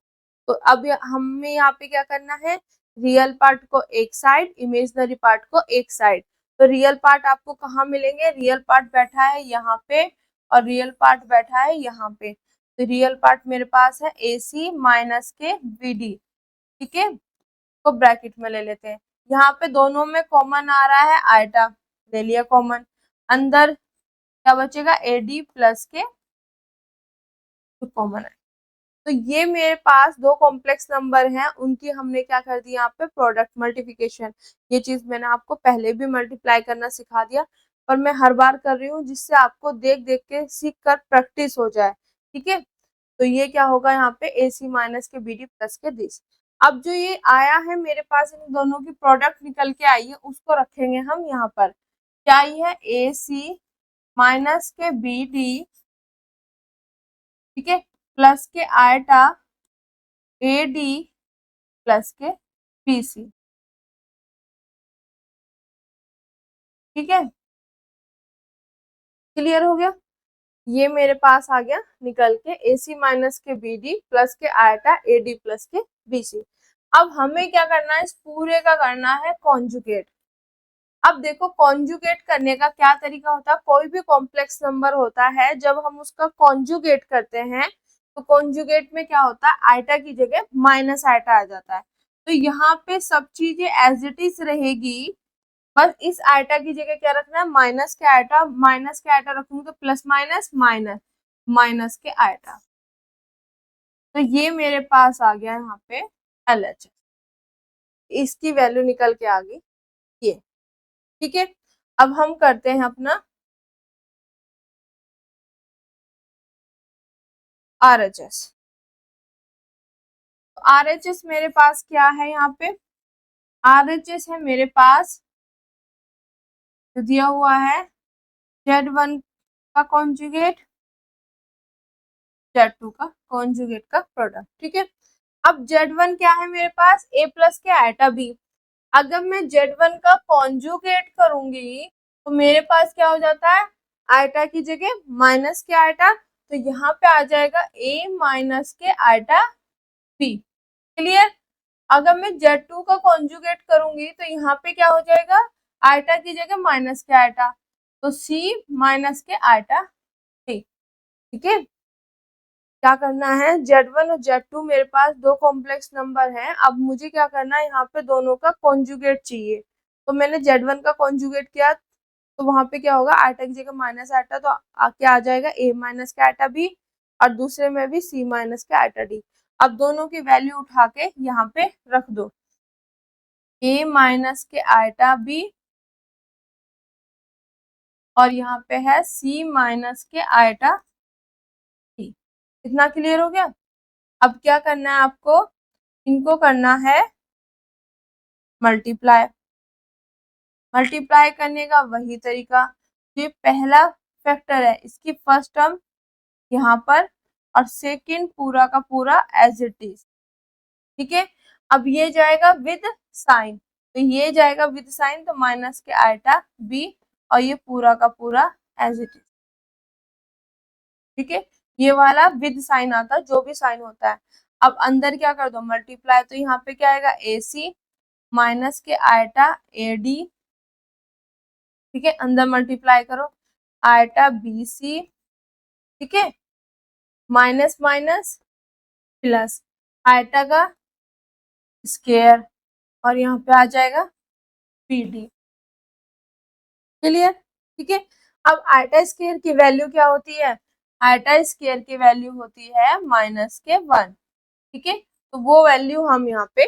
तो अब हमें यहाँ पे क्या करना है, रियल पार्ट को एक साइड, इमेजनरी पार्ट को एक साइड। तो रियल पार्ट आपको कहाँ मिलेंगे, रियल पार्ट बैठा है यहाँ पे, और रियल पार्ट बैठा है यहाँ पे, तो रियल पार्ट मेरे पास है AC माइनस के BD। ठीक है, तो ब्रैकेट में ले लेते हैं, यहाँ पे दोनों में कॉमन आ रहा है आयटा, ले लिया कॉमन, अंदर क्या बचेगा, AD प्लस के कॉमन है। तो ये मेरे पास दो कॉम्प्लेक्स नंबर हैं, उनकी हमने क्या कर दिया, यहाँ पे प्रोडक्ट मल्टीप्लिकेशन। ये चीज मैंने आपको पहले भी मल्टीप्लाई करना सिखा दिया, पर मैं हर बार कर रही हूँ जिससे आपको देख देख के सीख कर प्रैक्टिस हो जाए। ठीक है, तो ये क्या होगा यहाँ पे AC माइनस के BD प्लस के दिस। अब जो ये आया है मेरे पास, इन दोनों की प्रोडक्ट निकल के आई है, उसको रखेंगे हम यहाँ पर। क्या आई है? ए सी माइनस के बी डी, ठीक है, प्लस के आयटा ए डी प्लस के बी सी, ठीक है, क्लियर हो गया। ये मेरे पास आ गया निकल के ए सी माइनस के बी डी प्लस के आयटा ए डी प्लस के बी सी। अब हमें क्या करना है? इस पूरे का करना है कॉन्जुगेट। अब देखो कॉन्जुगेट करने का क्या तरीका होता है। कोई भी कॉम्प्लेक्स नंबर होता है, जब हम उसका कॉन्जुगेट करते हैं तो कॉन्जुगेट में क्या होता है? आयटा की जगह माइनस आयटा आ जाता है। तो यहाँ पे सब चीजें एज इट इज रहेगी, बस इस आयटा की जगह क्या रखना है? माइनस के आयटा। माइनस के आयटा रखूंगी तो प्लस माइनस माइनस, माइनस के आयटा। तो ये मेरे पास आ गया यहाँ पे LHS, इसकी वैल्यू निकल के आ गई ये, ठीक है। अब हम करते हैं अपना RHS। तो RHS मेरे पास क्या है? यहाँ पे RHS है मेरे पास जो दिया हुआ है Z1 का कॉन्जुगेट, Z2 का कॉन्जुगेट का प्रोडक्ट, ठीक है। अब Z1 क्या है मेरे पास? A प्लस के आयटा B। अगर मैं Z1 का कॉन्जुगेट करूंगी तो मेरे पास क्या हो जाता है? आयटा की जगह माइनस के आयटा, तो यहाँ पे आ जाएगा A माइनस के आयटा B, क्लियर। अगर मैं Z2 का कॉन्जुगेट करूंगी तो यहाँ पे क्या हो जाएगा? आयटा की जगह माइनस के आयटा, तो C माइनस के आयटा C, ठीक है। क्या करना है? Z1 और Z2 मेरे पास दो कॉम्प्लेक्स नंबर हैं। अब मुझे क्या करना है? यहाँ पे दोनों का कॉन्जुगेट चाहिए। तो मैंने Z1 का कॉन्जुगेट किया तो वहां पे क्या होगा? आयटा की जगह माइनस आयटा, तो क्या आ जाएगा? A माइनस के आयटा B, और दूसरे में भी C माइनस के आयटा D। अब दोनों की वैल्यू उठा के यहाँ पे रख दो। A माइनस के आयटा B और यहाँ पे है C माइनस के आयटा C। इतना क्लियर हो गया। अब क्या करना है आपको? इनको करना है मल्टीप्लाई। मल्टीप्लाई करने का वही तरीका, ये पहला फैक्टर है, इसकी फर्स्ट टर्म यहाँ पर और सेकंड पूरा का पूरा एज इट इज, ठीक है। अब ये जाएगा विद साइन, तो ये जाएगा विद साइन, तो माइनस के आयटा B और ये पूरा का पूरा एज इट इज, ठीक है। ये वाला विद साइन आता है, जो भी साइन होता है। अब अंदर क्या कर दो? मल्टीप्लाई, तो यहाँ पे क्या आएगा? AC माइनस के आयटा AD, ठीक है। अंदर मल्टीप्लाई करो, आयटा BC, ठीक है, माइनस माइनस प्लस आयटा का स्क्वायर, और यहाँ पे आ जाएगा BD, क्लियर, ठीक है। अब आयटा स्क्वायर की वैल्यू क्या होती है? आयटा स्क्वायर की वैल्यू होती है माइनस के 1, ठीक है। तो वो वैल्यू हम यहाँ पे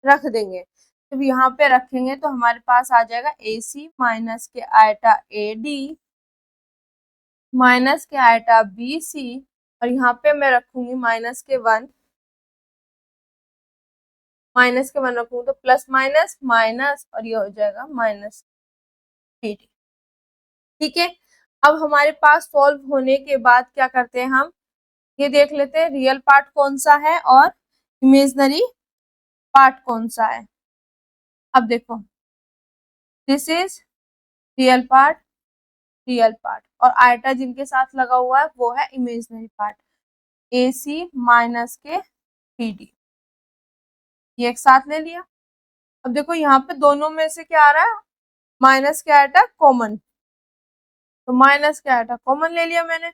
रख देंगे। जब यहाँ पे रखेंगे तो हमारे पास आ जाएगा AC माइनस के आयटा AD माइनस के आयटा BC, और यहाँ पे मैं रखूंगी माइनस के 1, माइनस के 1 रखूंगी तो प्लस माइनस माइनस, और ये हो जाएगा माइनस 8, ठीक है। अब हमारे पास सॉल्व होने के बाद क्या करते हैं? हम ये देख लेते हैं रियल पार्ट कौन सा है और इमेजिनरी पार्ट कौन सा है। अब देखो, this is real part, real part, और आयटा जिनके साथ लगा हुआ है वो है इमेजिनरी पार्ट, AC माइनस के BD, ये एक साथ ले लिया। अब देखो यहाँ पे दोनों में से क्या आ रहा है? माइनस के आयटा कॉमन, तो माइनस के आयटा कॉमन ले लिया मैंने।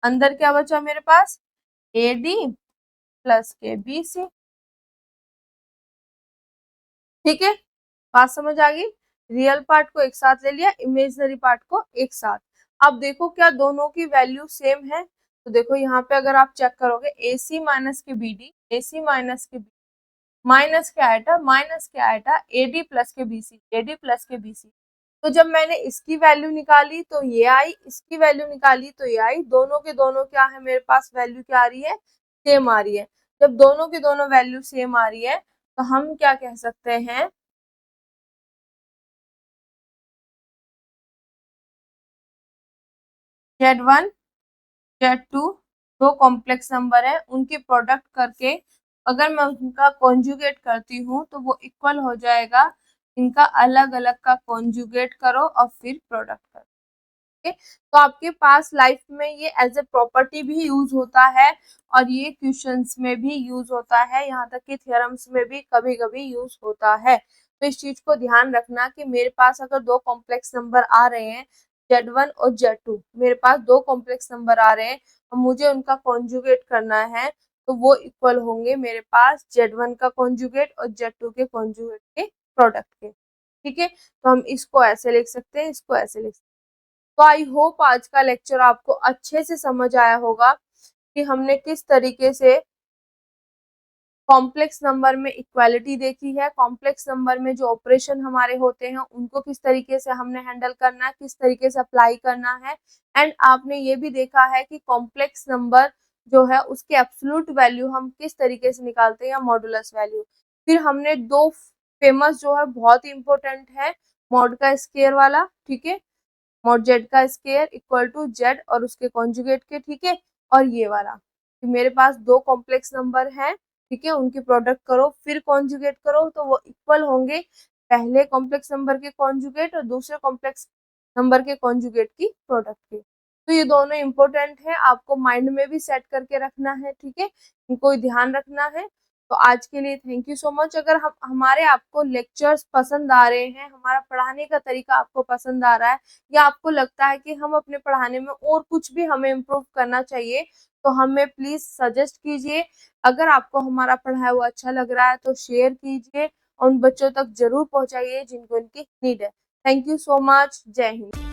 अंदर क्या बचा मेरे पास? AD प्लस के BC, ठीक है। बात समझ आ गई? रियल पार्ट को एक साथ ले लिया, इमेजिनरी पार्ट को एक साथ। अब देखो क्या दोनों की वैल्यू सेम है? तो देखो यहाँ पे अगर आप चेक करोगे, AC माइनस के BD, AC माइनस के माइनस के आयटा AD प्लस के BC, AD प्लस के BC। तो जब मैंने इसकी वैल्यू निकाली तो ये आई, इसकी वैल्यू निकाली तो ये आई, दोनों के दोनों क्या है मेरे पास? वैल्यू क्या आ रही है? सेम आ रही है। जब दोनों की दोनों वैल्यू सेम आ रही है तो हम क्या कह सकते हैं, Z1 Z2 दो कॉम्प्लेक्स नंबर है, उनके प्रोडक्ट करके अगर मैं उनका कॉन्जुगेट करती हूँ तो वो इक्वल हो जाएगा इनका अलग अलग का कॉन्जुगेट करो और फिर प्रोडक्ट करो। तो आपके पास लाइफ में ये एज ए प्रॉपर्टी भी यूज होता है और ये क्वेश्चंस में भी यूज होता है, यहाँ तक कि थ्योरम्स में भी कभी कभी यूज होता है। तो इस चीज को ध्यान रखना कि मेरे पास अगर दो कॉम्प्लेक्स नंबर आ रहे हैं Z1 और Z2, मेरे पास दो कॉम्प्लेक्स नंबर आ रहे हैं और मुझे उनका कॉन्जुगेट करना है तो वो इक्वल होंगे मेरे पास Z1 का कॉन्जुगेट और Z2 के कॉन्जुगेट के प्रोडक्ट के। ठीक है, तो हम इसको ऐसे लिख सकते हैं, इसको ऐसे लिख सकते हैं। तो आई होप आज का लेक्चर आपको अच्छे से समझ आया होगा कि हमने किस तरीके से कॉम्प्लेक्स नंबर में इक्वालिटी देखी है, कॉम्प्लेक्स नंबर में जो ऑपरेशन हमारे होते हैं उनको किस तरीके से हमने हैंडल करना है, किस तरीके से अप्लाई करना है। एंड आपने ये भी देखा है कि कॉम्प्लेक्स नंबर जो है उसके एब्सोल्यूट वैल्यू हम किस तरीके से निकालते हैं या मॉडुलस वैल्यू। फिर हमने दो फेमस जो है बहुत ही इंपॉर्टेंट है, मॉड का स्क्वायर वाला, ठीक है, मॉड जेड का स्क्वायर इक्वल टू जेड और उसके कॉन्जुगेट के, ठीक है, और ये वाला कि मेरे पास दो कॉम्प्लेक्स नंबर हैं, ठीक है, उनकी प्रोडक्ट करो फिर कॉन्जुगेट करो तो वो इक्वल होंगे पहले कॉम्प्लेक्स नंबर के कॉन्जुगेट और दूसरे कॉम्प्लेक्स नंबर के कॉन्जुगेट की प्रोडक्ट के। तो ये दोनों इंपॉर्टेंट है, आपको माइंड में भी सेट करके रखना है, ठीक है, इनको ध्यान रखना है। तो आज के लिए थैंक यू सो मच। अगर हम हमारे आपको लेक्चर्स पसंद आ रहे हैं, हमारा पढ़ाने का तरीका आपको पसंद आ रहा है या आपको लगता है कि हम अपने पढ़ाने में और कुछ भी हमें इम्प्रूव करना चाहिए तो हमें प्लीज सजेस्ट कीजिए। अगर आपको हमारा पढ़ाया हुआ अच्छा लग रहा है तो शेयर कीजिए और उन बच्चों तक जरूर पहुंचाइए जिनको इनकी नीड है। Thank you so much. जय हिंद।